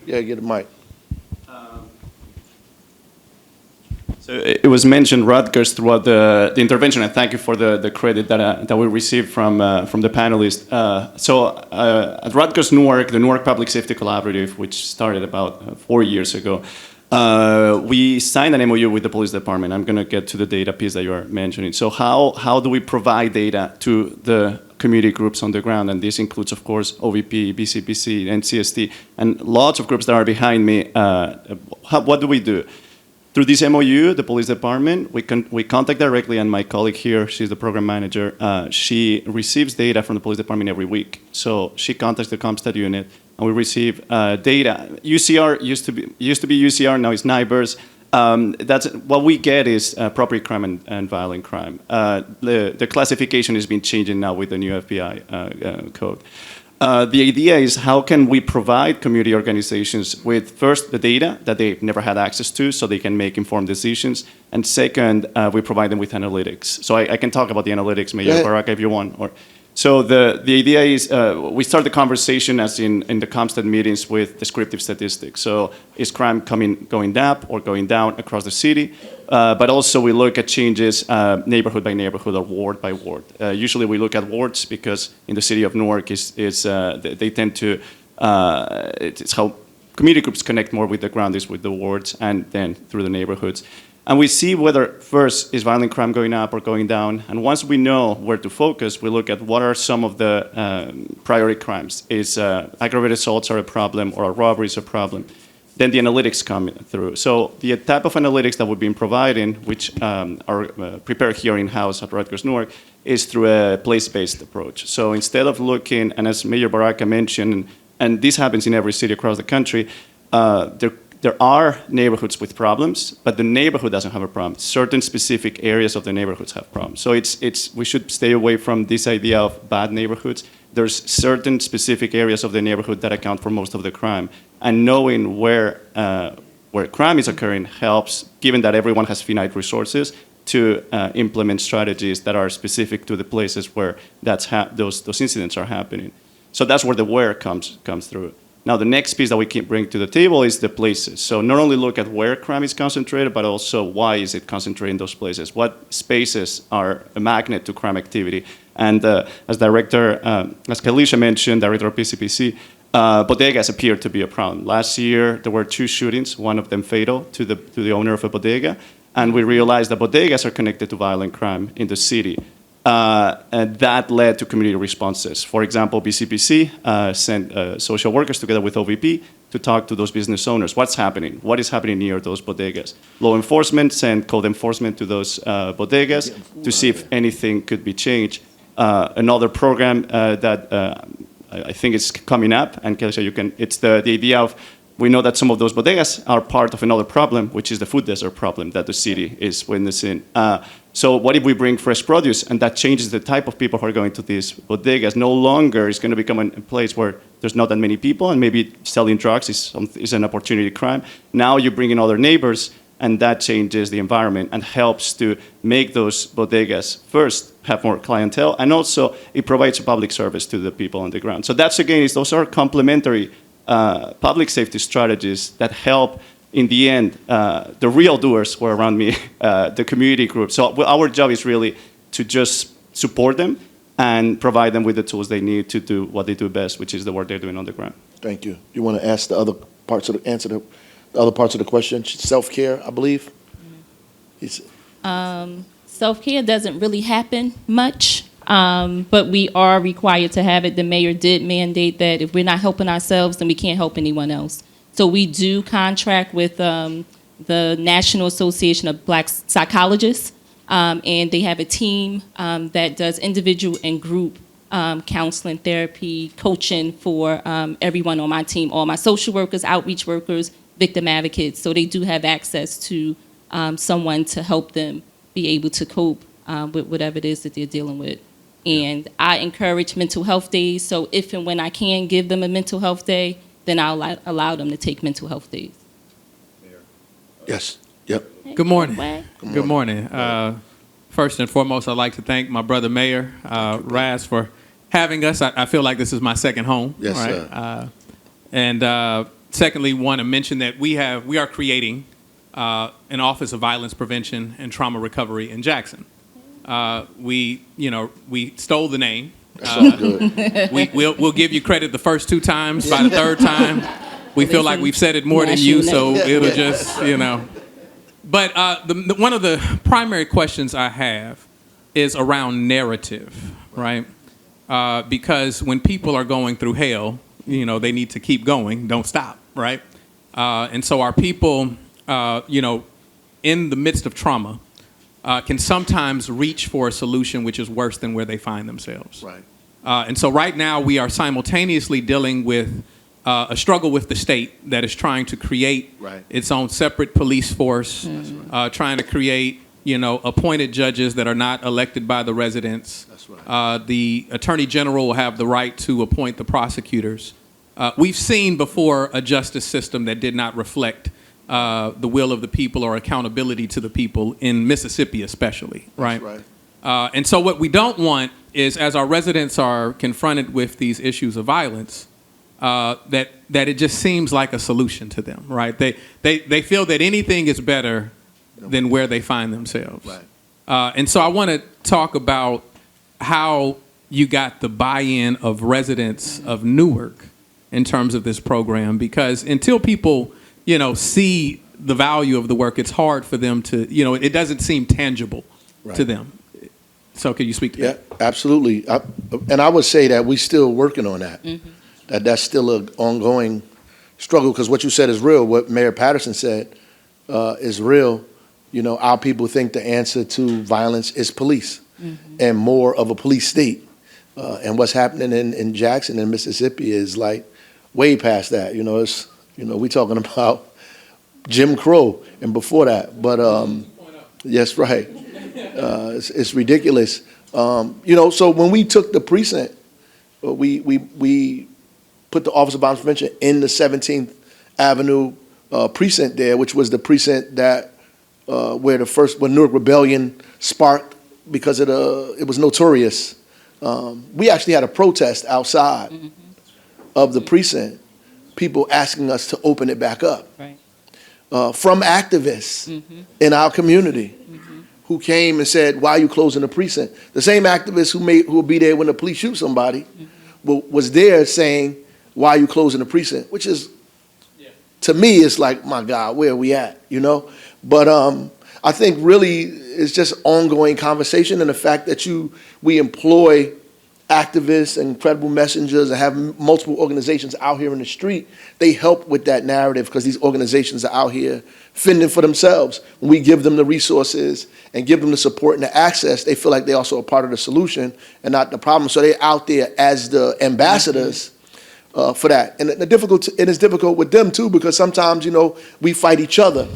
Speaker 4: Yeah, get a mic.
Speaker 15: So it was mentioned Rutgers throughout the intervention, and thank you for the credit that we received from the panelists. At Rutgers Newark, the Newark Public Safety Collaborative, which started about 4 years ago, we signed an MOU with the police department. I'm going to get to the data piece that you are mentioning. So how do we provide data to the community groups on the ground? And this includes, of course, OVP, BCPC, NCST, and lots of groups that are behind me. What do we do? Through this MOU, the police department, we contact directly, and my colleague here, she's the program manager, she receives data from the police department every week. So she contacts the Comstat unit, and we receive data. UCR used to be UCR, now it's NIBERS. That's what we get is property crime and violent crime. The classification has been changing now with the new FBI code. The idea is how can we provide community organizations with first the data that they've never had access to so they can make informed decisions, and second, we provide them with analytics. So I can talk about the analytics, Mayor Baraka, if you want. So the idea is we start the conversation as in the Comstat meetings with descriptive statistics. So is crime going up or going down across the city? But also we look at changes neighborhood by neighborhood or ward by ward. Usually we look at wards because in the city of Newark they tend to, it's how community groups connect more with the ground is with the wards and then through the neighborhoods. And we see whether first is violent crime going up or going down. And once we know where to focus, we look at what are some of the priority crimes. Is aggravated assaults are a problem or a robbery is a problem? Then the analytics come through. So the type of analytics that we've been providing, which are prepared here in-house at Rutgers Newark, is through a place-based approach. So instead of looking, and as Mayor Baraka mentioned, and this happens in every city across the country, there are neighborhoods with problems, but the neighborhood doesn't have a problem. Certain specific areas of the neighborhoods have problems. So we should stay away from this idea of bad neighborhoods. There's certain specific areas of the neighborhood that account for most of the crime. And knowing where crime is occurring helps, given that everyone has finite resources, to implement strategies that are specific to the places where those incidents are happening. So that's where the where comes through. Now, the next piece that we can bring to the table is the places. So not only look at where crime is concentrated, but also why is it concentrated in those places? What spaces are a magnet to crime activity? And as Kalisha mentioned, director of PCPC, bodegas appear to be a problem. Last year, there were 2 shootings, one of them fatal to the owner of a bodega. And we realized that bodegas are connected to violent crime in the city. And that led to community responses. For example, BCPC sent social workers together with OVP to talk to those business owners. What's happening? What is happening near those bodegas? Law enforcement sent code enforcement to those bodegas to see if anything could be changed. Another program that I think is coming up, and Kelsey, it's the idea of, we know that some of those bodegas are part of another problem, which is the food desert problem that the city is witnessing. So what if we bring fresh produce, and that changes the type of people who are going to these bodegas? No longer is going to become a place where there's not that many people, and maybe selling drugs is an opportunity crime. Now you bring in other neighbors, and that changes the environment and helps to make those bodegas first have more clientele, and also it provides a public service to the people on the ground. So that's, again, those are complementary public safety strategies that help, in the end, the real doers who are around me, the community groups. So our job is really to just support them and provide them with the tools they need to do what they do best, which is the work they're doing on the ground.
Speaker 4: Thank you. You want to ask the other parts of the other parts of the question? Self-care, I believe.
Speaker 6: Self-care doesn't really happen much. But we are required to have it. The mayor did mandate that if we're not helping ourselves, then we can't help anyone else. So we do contract with the National Association of Black Psychologists, and they have a team that does individual and group counseling, therapy, coaching for everyone on my team, all my social workers, outreach workers, victim advocates. So they do have access to someone to help them be able to cope with whatever it is that they're dealing with. And I encourage mental health days. So if and when I can give them a mental health day, then I'll allow them to take mental health days.
Speaker 4: Yes. Yep.
Speaker 16: Good morning.
Speaker 4: Good morning.
Speaker 16: First and foremost, I'd like to thank my brother Mayor Raz for having us. I feel like this is my second home.
Speaker 4: Yes,
Speaker 16: right? And secondly, want to mention that we are creating an Office of Violence Prevention and Trauma Recovery in Jackson. We stole the name. We'll give you credit the first 2 times. By the third time, we feel like we've said it more than you, so it'll just, But one of the primary questions I have is around narrative, right? Because when people are going through hell, they need to keep going, don't stop, right? And so our people, in the midst of trauma, can sometimes reach for a solution which is worse than where they find themselves.
Speaker 4: Right.
Speaker 16: And so right now we are simultaneously dealing with a struggle with the state that is trying to create its own separate police force, trying to create, appointed judges that are not elected by the residents.
Speaker 4: That's right.
Speaker 16: The Attorney General will have the right to appoint the prosecutors. We've seen before a justice system that did not reflect the will of the people or accountability to the people in Mississippi especially, right?
Speaker 4: That's right.
Speaker 16: And so what we don't want is, as our residents are confronted with these issues of violence, that it just seems like a solution to them, right? They feel that anything is better than where they find themselves.
Speaker 4: Right.
Speaker 16: And so I want to talk about how you got the buy-in of residents of Newark in terms of this program, because until people, see the value of the work, it's hard for them to, it doesn't seem tangible to them. So can you speak to that?
Speaker 4: Yeah, absolutely. And I would say that we're still working on that.
Speaker 6: Mm-hmm.
Speaker 4: That's still an ongoing struggle, because what you said is real. What Mayor Patterson said is real. Our people think the answer to violence is police, and more of a police state. And what's happening in Jackson and Mississippi is like way past that. We're talking about Jim Crow and before that. But yes, right. It's ridiculous. So when we took the precinct, we put the Office of Violence Prevention in the 17th Avenue precinct there, which was the precinct that where Newark Rebellion sparked, because it was notorious. We actually had a protest outside of the precinct, people asking us to open it back up, from activists in our community who came and said, "Why are you closing the precinct?" The same activists who will be there when the police shoot somebody was there saying, "Why are you closing the precinct?" Which is, to me, it's like, my God, where are we at? But I think really it's just ongoing conversation, and the fact that we employ activists and credible messengers and have multiple organizations out here in the street, they help with that narrative, because these organizations are out here fending for themselves. When we give them the resources and give them the support and the access, they feel like they're also a part of the solution and not the problem. So they're out there as the ambassadors for that. And it's difficult with them too, because sometimes, we fight each other.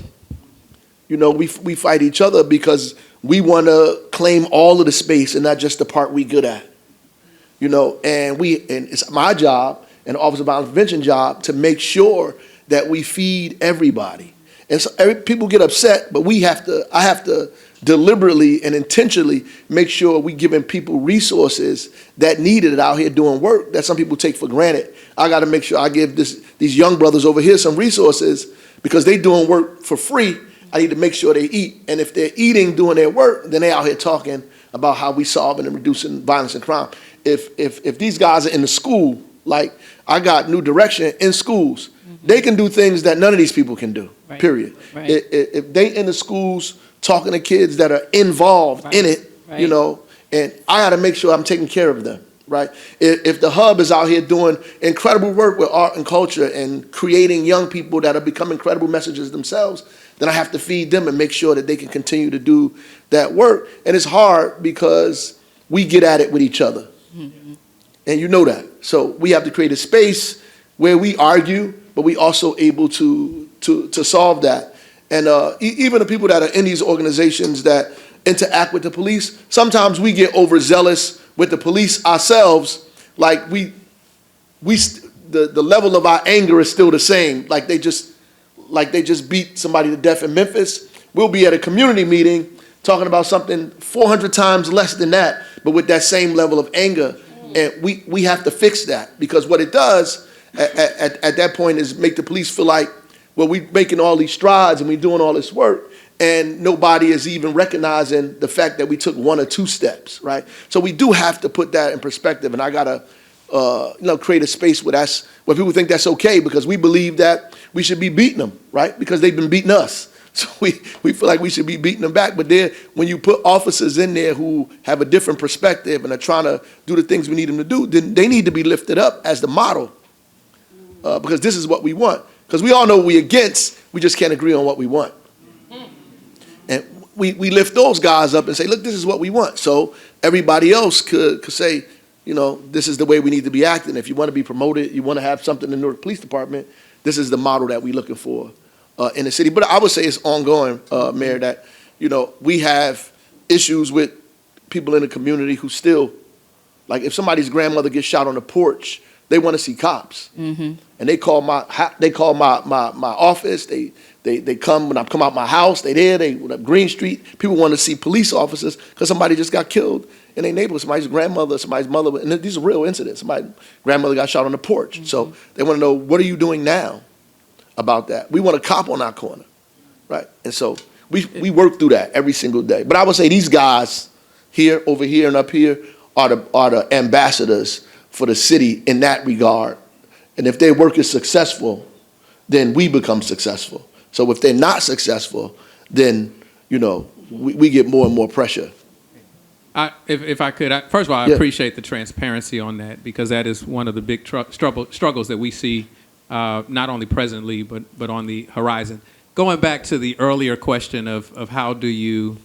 Speaker 4: We fight each other because we want to claim all of the space and not just the part we good at. And it's my job and the Office of Violence Prevention job to make sure that we feed everybody. And so people get upset, but I have to deliberately and intentionally make sure we giving people resources that needed it out here doing work that some people take for granted. I got to make sure I give these young brothers over here some resources, because they doing work for free. I need to make sure they eat. And if they're eating, doing their work, then they out here talking about how we solving and reducing violence and crime. If these guys are in the school, like I got New Direction in schools, they can do things that none of these people can do, period.
Speaker 6: Right.
Speaker 4: If they in the schools talking to kids that are involved in it, and I got to make sure I'm taking care of them, right? If the hub is out here doing incredible work with art and culture and creating young people that are becoming credible messengers themselves, then I have to feed them and make sure that they can continue to do that work. And it's hard because we get at it with each other. And you know that. So we have to create a space where we argue, but we also able to solve that. And even the people that are in these organizations that interact with the police, sometimes we get overzealous with the police ourselves, like the level of our anger is still the same. Like they just beat somebody to death in Memphis. We'll be at a community meeting talking about something 400 times less than that, but with that same level of anger. And we have to fix that, because what it does at that point is make the police feel like, well, we're making all these strides and we're doing all this work, and nobody is even recognizing the fact that we took 1 or 2 steps, right? So we do have to put that in perspective, and I gotta create a space where people think that's okay, because we believe that we should be beating them, right? Because they've been beating us. So we feel like we should be beating them back. But when you put officers in there who have a different perspective and are trying to do the things we need them to do, then they need to be lifted up as the model, because this is what we want. Because we all know what we're against, we just can't agree on what we want. And we lift those guys up and say, look, this is what we want. So everybody else could say, this is the way we need to be acting. If you want to be promoted, you want to have something in the Newark Police Department, this is the model that we're looking for in the city. But I would say it's ongoing, Mayor, that, we have issues with people in the community who still, like if somebody's grandmother gets shot on the porch, they want to see cops. Mm-hmm. And they call my office, they come when I come out my house, they Green Street, people want to see police officers because somebody just got killed in their neighborhood, somebody's grandmother, somebody's mother, and these are real incidents. Somebody's grandmother got shot on the porch. Mm-hmm. So they want to know, what are you doing now about that? We want a cop on our corner, right? And so we work through that every single day. But I would say these guys here, over here, and up here are the ambassadors for the city in that regard. And if their work is successful, then we become successful. So if they're not successful, then, we get more and more pressure.
Speaker 16: If I could, first of all, I appreciate the transparency on that, because that is one of the big struggles that we see, not only presently, but on the horizon. Going back to the earlier question of how do you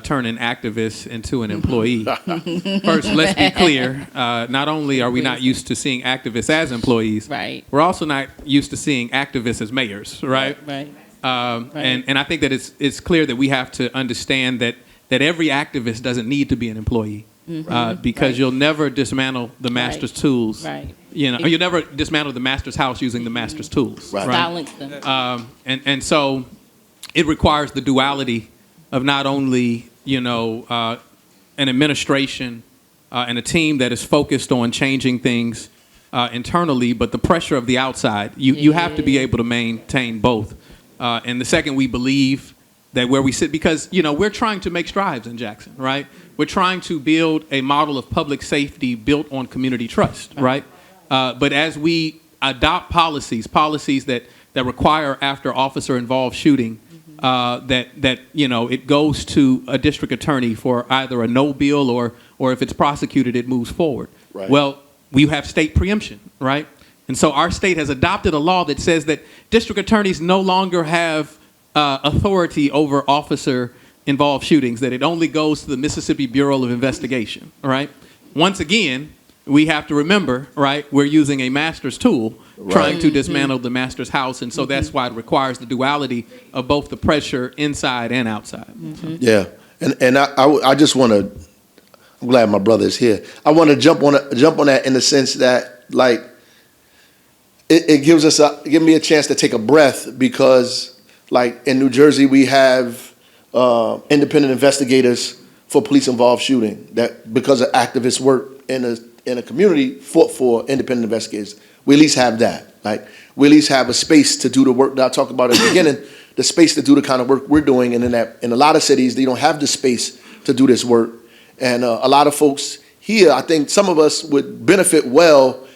Speaker 16: turn an activist into an employee. First, let's be clear. Not only are we not used to seeing activists as employees,
Speaker 6: right,
Speaker 16: we're also not used to seeing activists as mayors, right?
Speaker 6: Right.
Speaker 16: And I think that it's clear that we have to understand that every activist doesn't need to be an employee, because you'll never dismantle the master's tools.
Speaker 6: Right.
Speaker 16: You'll never dismantle the master's house using the master's tools.
Speaker 6: Right. Silence them.
Speaker 16: And so it requires the duality of not only, an administration and a team that is focused on changing things internally, but the pressure of the outside. You have to be able to maintain both. And the second, we believe that where we sit, because, we're trying to make strides in Jackson, right? We're trying to build a model of public safety built on community trust, right? But as we adopt policies that require after officer-involved shooting, that it goes to a district attorney for either a no bill or if it's prosecuted, it moves forward. Right. Well, we have state preemption, right? And so our state has adopted a law that says that district attorneys no longer have authority over officer-involved shootings, that it only goes to the Mississippi Bureau of Investigation, right? Once again, we have to remember, right, we're using a master's tool trying to dismantle the master's house, and so that's why it requires the duality of both the pressure inside and outside.
Speaker 4: Mm-hmm. Yeah, and I just want to, I'm glad my brother is here. I want to jump on that in the sense that, like, it give me a chance to take a breath, because, like, in New Jersey we have independent investigators for police-involved shooting that, because of activist work in a community, fought for independent investigators. We at least have that. Like, we at least have a space to do the work that I talked about at the beginning, the space to do the kind of work we're doing. And in a lot of cities, they don't have the space to do this work. And a lot of folks here, I think some of us would benefit well,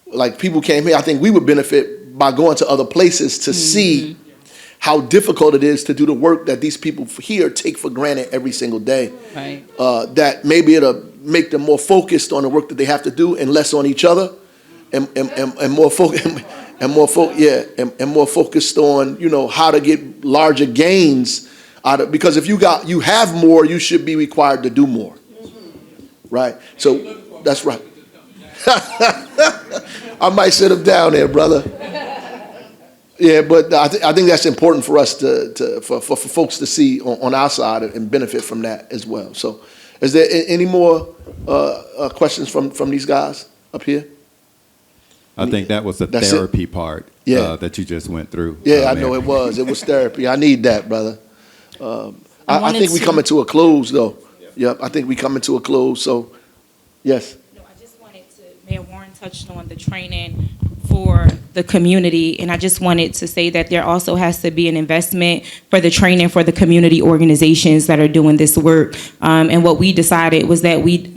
Speaker 4: like people came here, I think we would benefit by going to other places to see how difficult it is to do the work that these people here take for granted every single day.
Speaker 6: Right.
Speaker 4: That maybe it'll make them more focused on the work that they have to do and less on each other, and more focused on how to get larger gains out of, because if you have more, you should be required to do more, right? So that's right. I might sit him down there, brother. Yeah, but I think that's important for us for folks to see on our side and benefit from that as well. So, Is there any more questions from these guys up here?
Speaker 3: I think that was the
Speaker 4: That's it?
Speaker 3: therapy part
Speaker 4: Yeah.
Speaker 3: that you just went through.
Speaker 4: Yeah, I
Speaker 3: Mayor.
Speaker 4: know it was. It was therapy. I need that, brother. I
Speaker 6: wanted
Speaker 4: think we
Speaker 6: to-
Speaker 4: coming to a close, though. Yep, I think we coming to a close, so, yes.
Speaker 7: No, I just wanted to, Mayor Warren touched on the training for the community, and I just wanted to say that there also has to be an investment for the training for the community organizations that are doing this work. And what we decided was that we,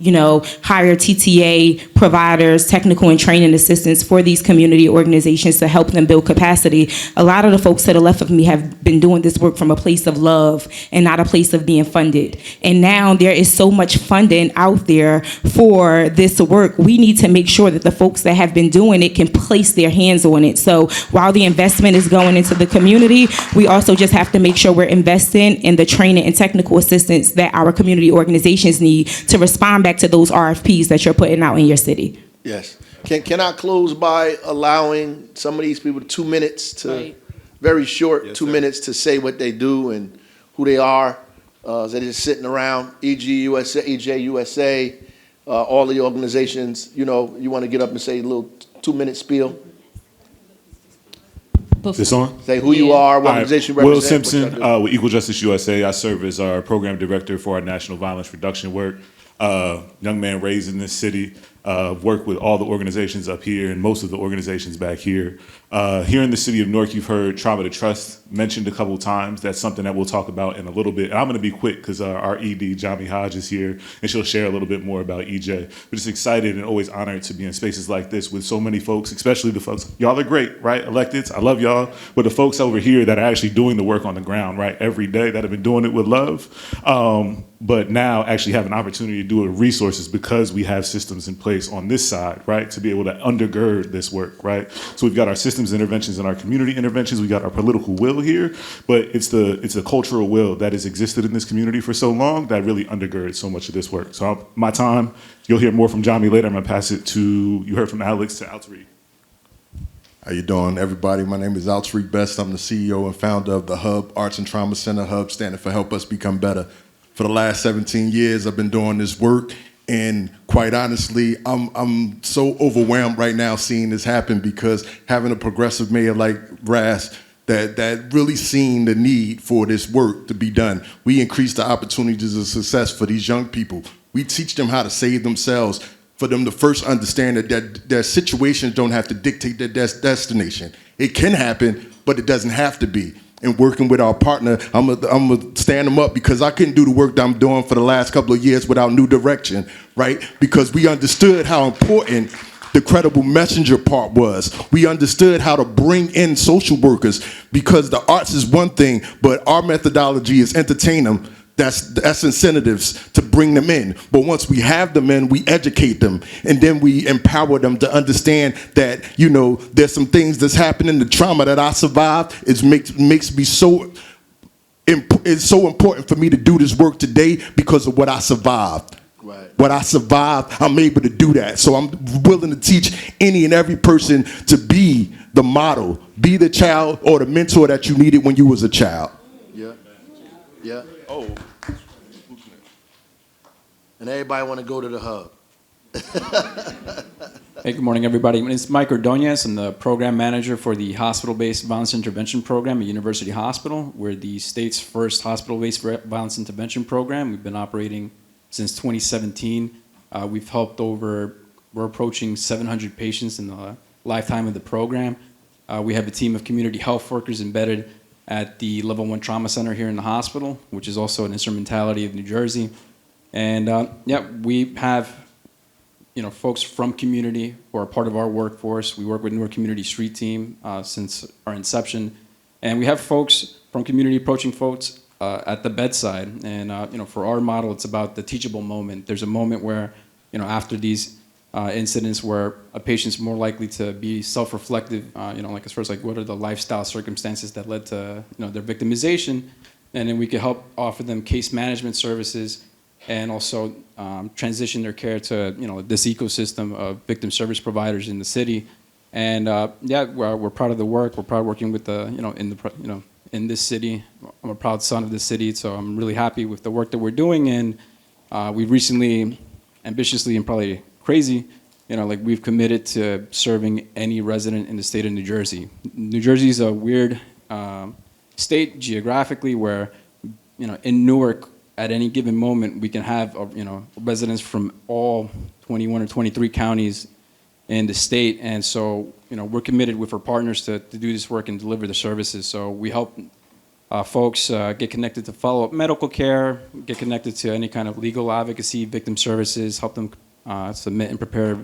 Speaker 7: hire TTA providers, technical and training assistants for these community organizations to help them build capacity. A lot of the folks to the left of me have been doing this work from a place of love and not a place of being funded. And now there is so much funding out there for this work. We need to make sure that the folks that have been doing it can place their hands on it. So while the investment is going into the community, we also just have to make sure we're investing in the training and technical assistance that our community organizations need to respond back to those RFPs that you're putting out in your city.
Speaker 4: Yes. Can I close by allowing some of these people 2 minutes to, very short, 2 minutes to say what they do and who they are? They're just sitting around, EJ USA, all the organizations, you want to get up and say a little 2-minute spiel?
Speaker 17: This on?
Speaker 4: Say who you are, what
Speaker 17: All right.
Speaker 4: organization you
Speaker 17: Will
Speaker 4: represent. what
Speaker 17: Simpson
Speaker 4: y'all do.
Speaker 17: with Equal Justice USA. I serve as our program director for our national violence reduction work. Young man raised in this city, worked with all the organizations up here and most of the organizations back here. Here in the city of Newark, you've heard Trauma to Trust mentioned a couple times. That's something that we'll talk about in a little bit. And I'm going to be quick because our ED, Johnny Hodge, is here, and she'll share a little bit more about EJ. But just excited and always honored to be in spaces like this with so many folks, especially the folks. Y'all are great, right? Electeds, I love y'all. But the folks over here that are actually doing the work on the ground, right, every day, that have been doing it with love, but now actually have an opportunity to do it with resources because we have systems in place on this side, right, to be able to undergird this work, right? So we've got our systems interventions and our community interventions. We got our political will here, but it's the cultural will that has existed in this community for so long that really undergirds so much of this work. So my time, you'll hear more from Johnny later. I'm gonna pass it to, you heard from Alex, to Altreed.
Speaker 18: How you doing, everybody? My name is Altreed Best. I'm the CEO and founder of the Hub, Arts and Trauma Center. Hub standing for Help Us Become Better. For the last 17 years, I've been doing this work, and quite honestly, I'm so overwhelmed right now seeing this happen because having a progressive mayor like Ras that really seen the need for this work to be done. We increase the opportunities of success for these young people. We teach them how to save themselves, for them to first understand that their situations don't have to dictate their destination. It can happen, but it doesn't have to be. And working with our partner, I'm gonna stand them up because I couldn't do the work that I'm doing for the last couple of years without new direction, right? Because we understood how important the credible messenger part was. We understood how to bring in social workers because the arts is one thing, but our methodology is entertain them. That's incentives to bring them in. But once we have them in, we educate them, and then we empower them to understand that, there's some things that's happening. The trauma that I survived makes me so, it's so important for me to do this work today because of what I survived. Right. What I survived, I'm able to do that. So I'm willing to teach any and every person to be the model, be the child or the mentor that you needed when you was a child.
Speaker 4: Yeah. Yeah. Oh. And everybody want to go to the Hub.
Speaker 19: Hey, good morning, everybody. My name is Mike Ordonez. I'm the program manager for the hospital-based violence intervention program at University Hospital. We're the state's first hospital-based violence intervention program. We've been operating since 2017. We've helped we're approaching 700 patients in the lifetime of the program. We have a team of community health workers embedded at the Level 1 Trauma Center here in the hospital, which is also an instrumentality of New Jersey. And we have folks from community who are part of our workforce. We work with Newark Community Street Team since our inception. And we have folks from community approaching folks at the bedside. And for our model, it's about the teachable moment. There's a moment where, after these incidents where a patient's more likely to be self-reflective, like as far as like what are the lifestyle circumstances that led to their victimization, and then we could help offer them case management services and also transition their care to this ecosystem of victim service providers in the city. And we're proud of the work. We're proud of working with in this city. I'm a proud son of this city, so I'm really happy with the work that we're doing. And We've recently, ambitiously and probably crazy, like we've committed to serving any resident in the state of New Jersey. New Jersey is a weird state geographically where, in Newark, at any given moment, we can have, residents from all 21 or 23 counties in the state. And so, we're committed with our partners to do this work and deliver the services. So we help folks get connected to follow-up medical care, get connected to any kind of legal advocacy, victim services, help them submit and prepare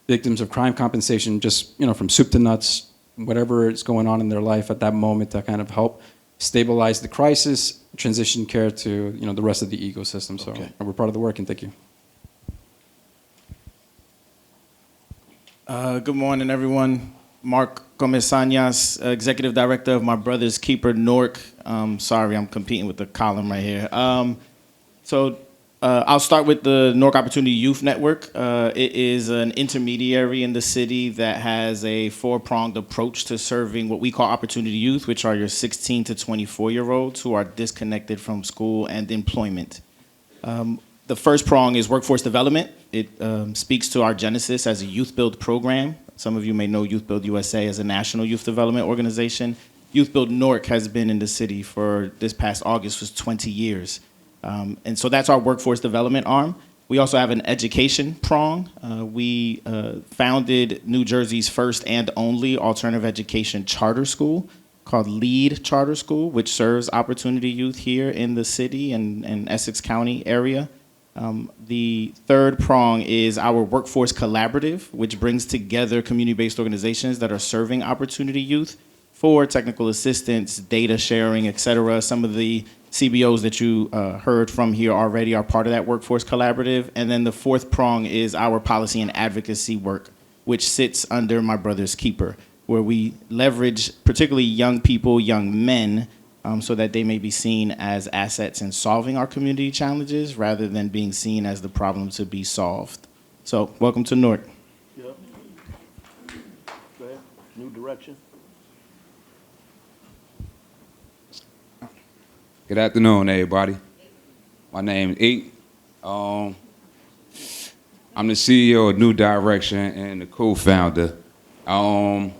Speaker 19: victims of crime compensation, just, from soup to nuts, whatever is going on in their life at that moment to kind of help stabilize the crisis, transition care to, the rest of the ecosystem. So we're part of the work, and thank you.
Speaker 20: Good morning, everyone. Mark Gomez-Sañas, Executive Director of My Brother's Keeper, Newark. Sorry, I'm competing with the column right here. I'll start with the Newark Opportunity Youth Network. It is an intermediary in the city that has a four-pronged approach to serving what we call opportunity youth, which are your 16 to 24-year-olds who are disconnected from school and employment. The first prong is workforce development. It speaks to our genesis as a youth build program. Some of you may know Youth Build USA as a national youth development organization. Youth Build Newark has been in the city for this past August was 20 years. And so that's our workforce development arm. We also have an education prong. We founded New Jersey's first and only alternative education charter school called LEAD Charter School, which serves opportunity youth here in the city and Essex County area. The third prong is our workforce collaborative, which brings together community-based organizations that are serving opportunity youth for technical assistance, data sharing, et cetera. Some of the CBOs that you heard from here already are part of that workforce collaborative. And then the fourth prong is our policy and advocacy work, which sits under My Brother's Keeper, where we leverage particularly young people, young men, so that they may be seen as assets in solving our community challenges rather than being seen as the problem to be solved. So, welcome to Newark.
Speaker 4: Yep. Go ahead. New direction.
Speaker 21: Good afternoon, everybody. My name is Eight. I'm the CEO of New Direction and the co-founder. I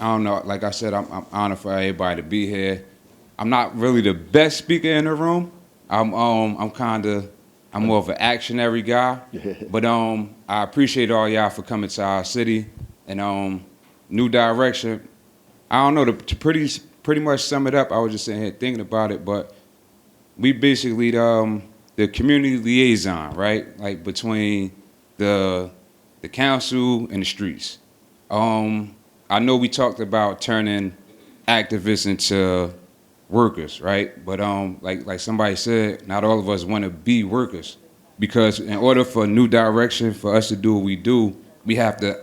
Speaker 21: don't know, like I said, I'm honored for everybody to be here. I'm not really the best speaker in the room. I'm more of an actionary guy. But I appreciate all y'all for coming to our city. And New Direction, I don't know, to pretty much sum it up, I was just sitting here thinking about it, but we basically the community liaison, right? Like between the council and the streets. I know we talked about turning activists into workers, right? But like somebody said, not all of us want to be workers, because in order for New Direction, for us to do what we do, we have to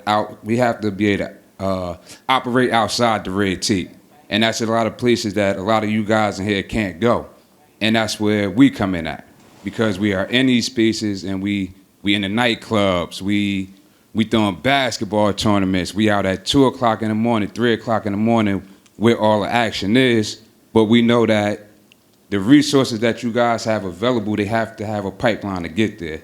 Speaker 21: be able to operate outside the red tape, and that's a lot of places that a lot of you guys in here can't go, and that's where we come in at, because we are in these spaces and we in the nightclubs, we throwing basketball tournaments, we out at 2 o'clock in the morning, 3 o'clock in the morning, where all the action is. But we know that the resources that you guys have available, they have to have a pipeline to get there.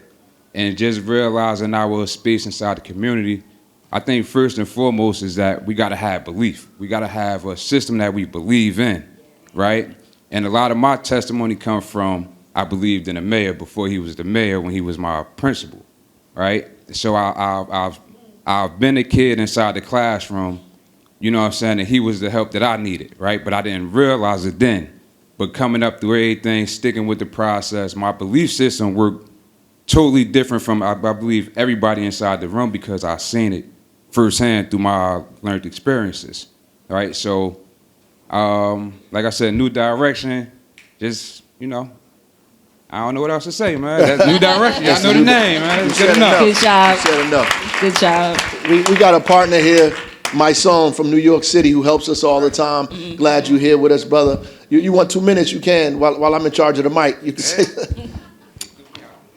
Speaker 21: And just realizing our space inside the community, I think first and foremost is that we gotta have belief. We gotta have a system that we believe in, right? And a lot of my testimony comes from, I believed in the mayor before he was the mayor, when he was my principal, right? So I've been a kid inside the classroom, you know what I'm saying, and he was the help that I needed, right? But I didn't realize it then. But coming up through everything, sticking with the process, my belief system worked totally different from, I believe, everybody inside the room, because I seen it firsthand through my learned experiences, right? So, like I said, New Direction, just, I don't know what else to say, man. That's New Direction. Y'all know the name, man. It's good enough.
Speaker 4: Good job. You said enough.
Speaker 6: Good job.
Speaker 4: We got a partner here, my son from New York City, who helps us all the time. Glad you're here with us, brother. You want 2 minutes, you can. While I'm in charge of the mic, you can say that.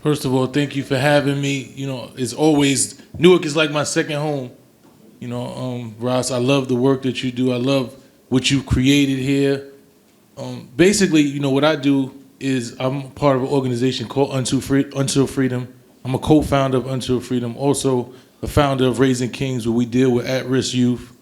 Speaker 22: First of all, thank you for having me. It's always, Newark is like my second home. Ross, I love the work that you do. I love what you created here. Basically, what I do is I'm part of an organization called Until Freedom. I'm a co-founder of Until Freedom, also the founder of Raising Kings, where we deal with at-risk youth.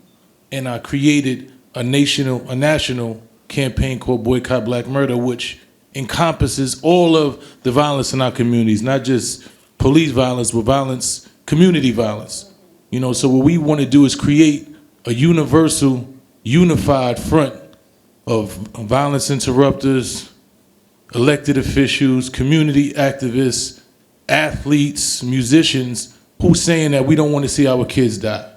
Speaker 22: And I created a national campaign called Boycott Black Murder, which encompasses all of the violence in our communities, not just police violence, but violence, community violence. You know, so what we want to do is create a universal, unified front of violence interrupters, elected officials, community activists, athletes, musicians, who's saying that we don't want to see our kids die.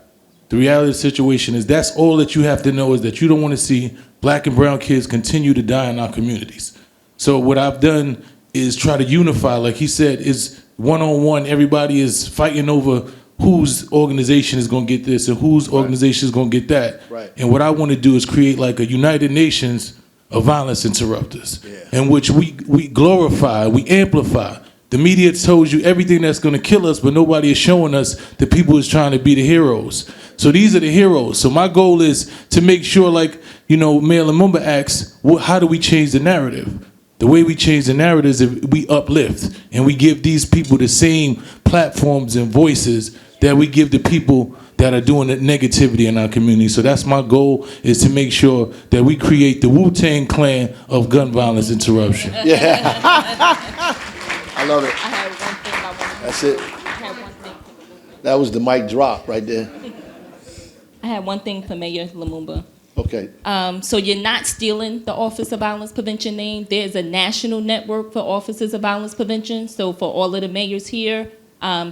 Speaker 22: The reality of the situation is that's all that you have to know, is that you don't want to see black and brown kids continue to die in our communities. So what I've done is try to unify, like he said, is one-on-one. Everybody is fighting over whose organization is going to get this and whose organization is going to get that.
Speaker 4: Right.
Speaker 22: And what I want to do is create like a United Nations of violence interrupters, in which we glorify, we amplify. The media tells you everything that's going to kill us, but nobody is showing us the people who's trying to be the heroes. So these are the heroes. So my goal is to make sure, like, you know, Mayor Lumumba asks, how do we change the narrative? The way we change the narrative is if we uplift and we give these people the same platforms and voices that we give the people that are doing the negativity in our community. So that's my goal, is to make sure that we create the Wu-Tang Clan of gun violence interruption.
Speaker 4: Yeah. I love it. That's it. That was the mic drop right there.
Speaker 6: I had one thing for Mayor Lumumba.
Speaker 4: Okay.
Speaker 6: So you're not stealing the Office of Violence Prevention name. There's a national network for offices of violence prevention. So for all of the mayors here,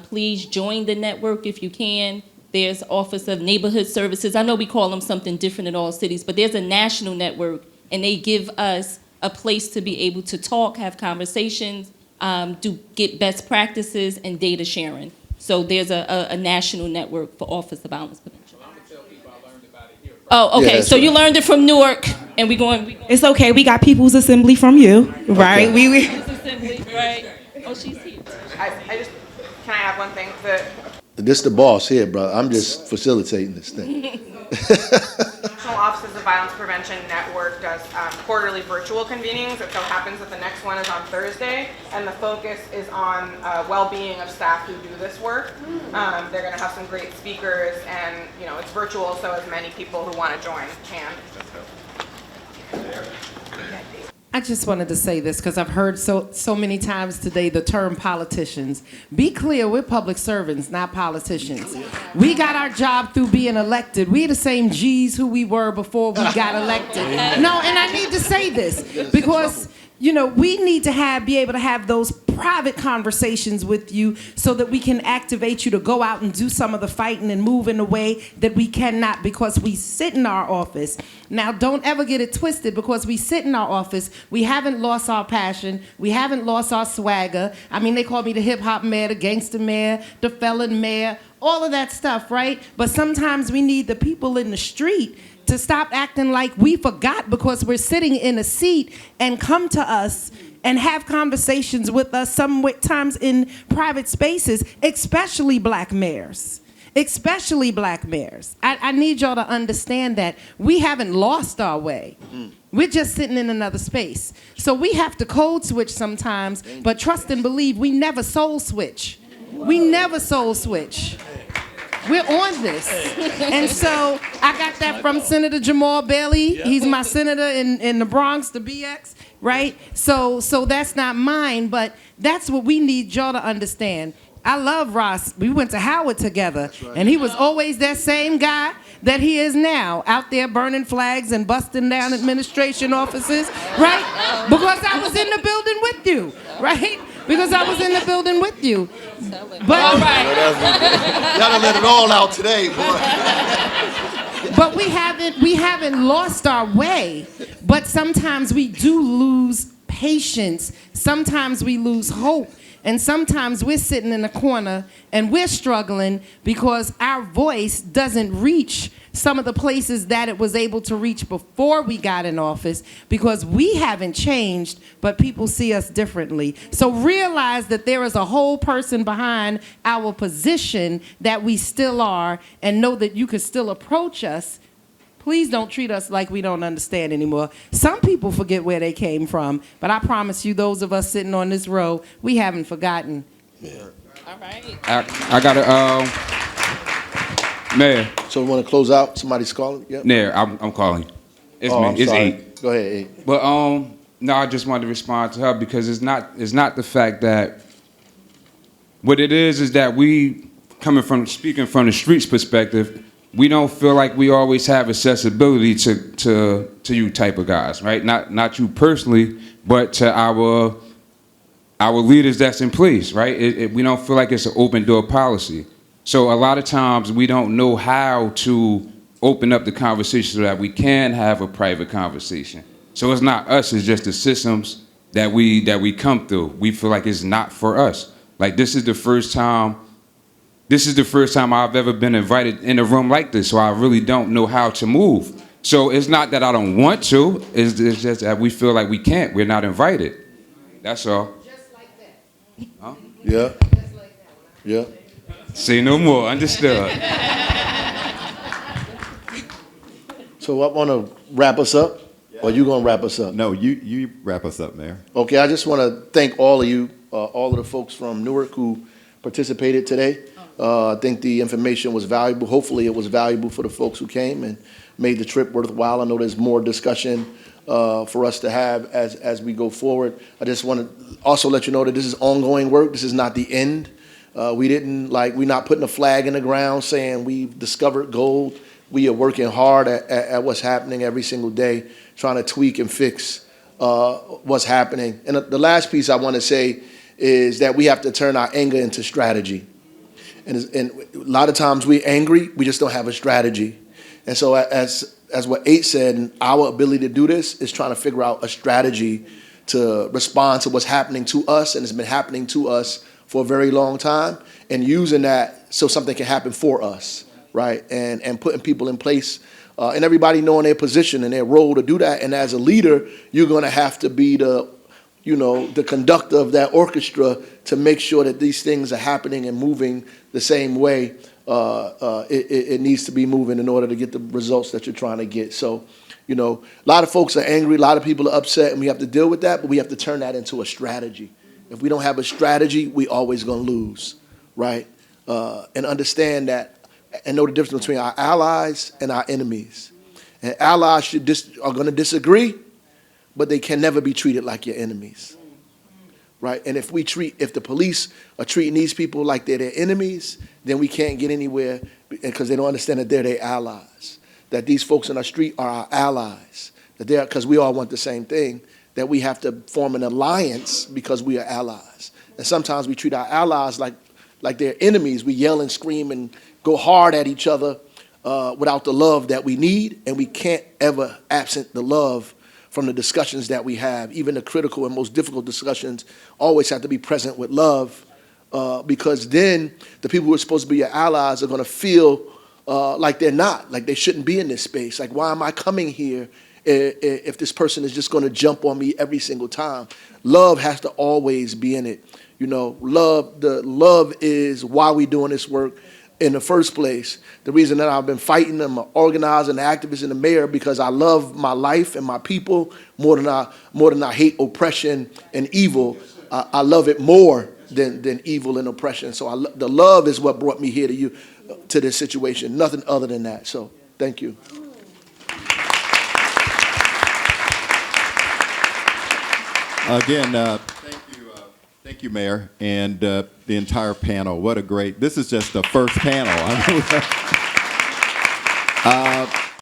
Speaker 6: please join the network if you can. There's Office of Neighborhood Services. I know we call them something different in all cities, but there's a national network, and they give us a place to be able to talk, have conversations, get best practices and data sharing. So there's a national network for Office of Violence Prevention. Oh, okay.
Speaker 7: Yeah,
Speaker 6: So you learned it from Newark, and we going.
Speaker 7: It's okay. We got People's Assembly from you, right?
Speaker 6: Okay. People's Assembly, right? Oh, she's here.
Speaker 1: I just, can I have one thing?
Speaker 4: This the boss here, bro. I'm just facilitating this thing.
Speaker 1: National Offices of Violence Prevention Network does quarterly virtual convenings. It so happens that the next one is on Thursday, and the focus is on well-being of staff who do this work. They're going to have some great speakers, and you know it's virtual, so as many people who want to join can.
Speaker 10: I just wanted to say this because I've heard so many times today the term politicians. Be clear, we're public servants, not politicians. We got our job through being elected. We're the same G's who we were before we got elected. No, and I need to say this because, you know, we need to be able to have those private conversations with you so that we can activate you to go out and do some of the fighting and move in a way that we cannot because we sit in our office. Now, don't ever get it twisted because we sit in our office. We haven't lost our passion. We haven't lost our swagger. I mean, they call me the hip-hop mayor, the gangster mayor, the felon mayor, all of that stuff, right? But sometimes we need the people in the street to stop acting like we forgot because we're sitting in a seat and come to us and have conversations with us sometimes in private spaces, especially black mayors. Especially black mayors. I need y'all to understand that we haven't lost our way. We're just sitting in another space. So we have to code switch sometimes, but trust and believe we never soul switch. We never soul switch. We're on this. And so I got that from Senator Jamal Bailey. He's my senator in the Bronx, the BX, right? So that's not mine, but that's what we need y'all to understand. I love Ross. We went to Howard together, and he was always that same guy that he is now, out there burning flags and busting down administration offices, right? Because I was in the building with you, right? Because I was in the building with you. But
Speaker 4: all right. Y'all done let it all out today, boy.
Speaker 10: But we haven't lost our way. But sometimes we do lose patience. Sometimes we lose hope. And sometimes we're sitting in a corner and we're struggling because our voice doesn't reach some of the places that it was able to reach before we got in office because we haven't changed, but people see us differently. So realize that there is a whole person behind our position that we still are, and know that you can still approach us Please don't treat us like we don't understand anymore. Some people forget where they came from, but I promise you, those of us sitting on this row, we haven't forgotten.
Speaker 6: All right.
Speaker 21: I got Mayor.
Speaker 4: So we want to close out? Somebody's calling? Yep.
Speaker 21: Mayor, I'm calling. It's
Speaker 4: Oh,
Speaker 21: me.
Speaker 4: I'm
Speaker 21: It's
Speaker 4: sorry.
Speaker 21: 8.
Speaker 4: Go ahead, 8.
Speaker 21: But no, I just wanted to respond to her because it's not the fact that what it is that we speaking from the streets perspective, we don't feel like we always have accessibility to you type of guys, right? Not you personally, but to our leaders that's in place, right? We don't feel like it's an open door policy. So a lot of times we don't know how to open up the conversation so that we can have a private conversation. So it's not us, it's just the systems that we come through. We feel like it's not for us. Like this is the first time I've ever been invited in a room like this, so I really don't know how to move. So it's not that I don't want to, it's just that we feel like we can't, we're not invited. That's all.
Speaker 10: Just like that.
Speaker 21: Huh?
Speaker 4: Yeah. Yeah.
Speaker 21: Say no more, understood.
Speaker 4: So I want to wrap us up, or you going to wrap us up?
Speaker 3: No, you wrap us up, Mayor.
Speaker 4: Okay, I just want to thank all of you, all of the folks from Newark who participated today. I think the information was valuable. Hopefully it was valuable for the folks who came and made the trip worthwhile. I know there's more discussion for us to have as we go forward. I just want to also let you know that this is ongoing work. This is not the end. We're not putting a flag in the ground saying we've discovered gold. We are working hard at what's happening every single day, trying to tweak and fix what's happening. And the last piece I want to say is that we have to turn our anger into strategy. And a lot of times we're angry, we just don't have a strategy. And so as what 8 said, our ability to do this is trying to figure out a strategy to respond to what's happening to us, and it's been happening to us for a very long time, and using that so something can happen for us, right? And putting people in place and everybody knowing their position and their role to do that. And as a leader, you're going to have to be the conductor of that orchestra to make sure that these things are happening and moving the same way it needs to be moving in order to get the results that you're trying to get. So, a lot of folks are angry, a lot of people are upset, and we have to deal with that, but we have to turn that into a strategy. If we don't have a strategy, we always going to lose, right? And understand that and know the difference between our allies and our enemies. And allies are going to disagree, but they can never be treated like your enemies, right? And if the police are treating these people like they're their enemies, then we can't get anywhere because they don't understand that they're their allies, that these folks in our street are our allies, because we all want the same thing, that we have to form an alliance because we are allies. And sometimes we treat our allies like they're enemies. We yell and scream and go hard at each other without the love that we need, and we can't ever absent the love from the discussions that we have. Even the critical and most difficult discussions always have to be present with love, because then the people who are supposed to be your allies are going to feel like they're not, like they shouldn't be in this space. Like, why am I coming here if this person is just going to jump on me every single time? Love has to always be in it. Love is why we're doing this work in the first place. The reason that I've been fighting, I'm an organizer and activist and the mayor, because I love my life and my people more than I hate oppression and evil. I love it more than evil and oppression. So the love is what brought me here to this situation. Nothing other than that. So thank you.
Speaker 3: Again, thank you, Mayor, and the entire panel. This is just the first panel.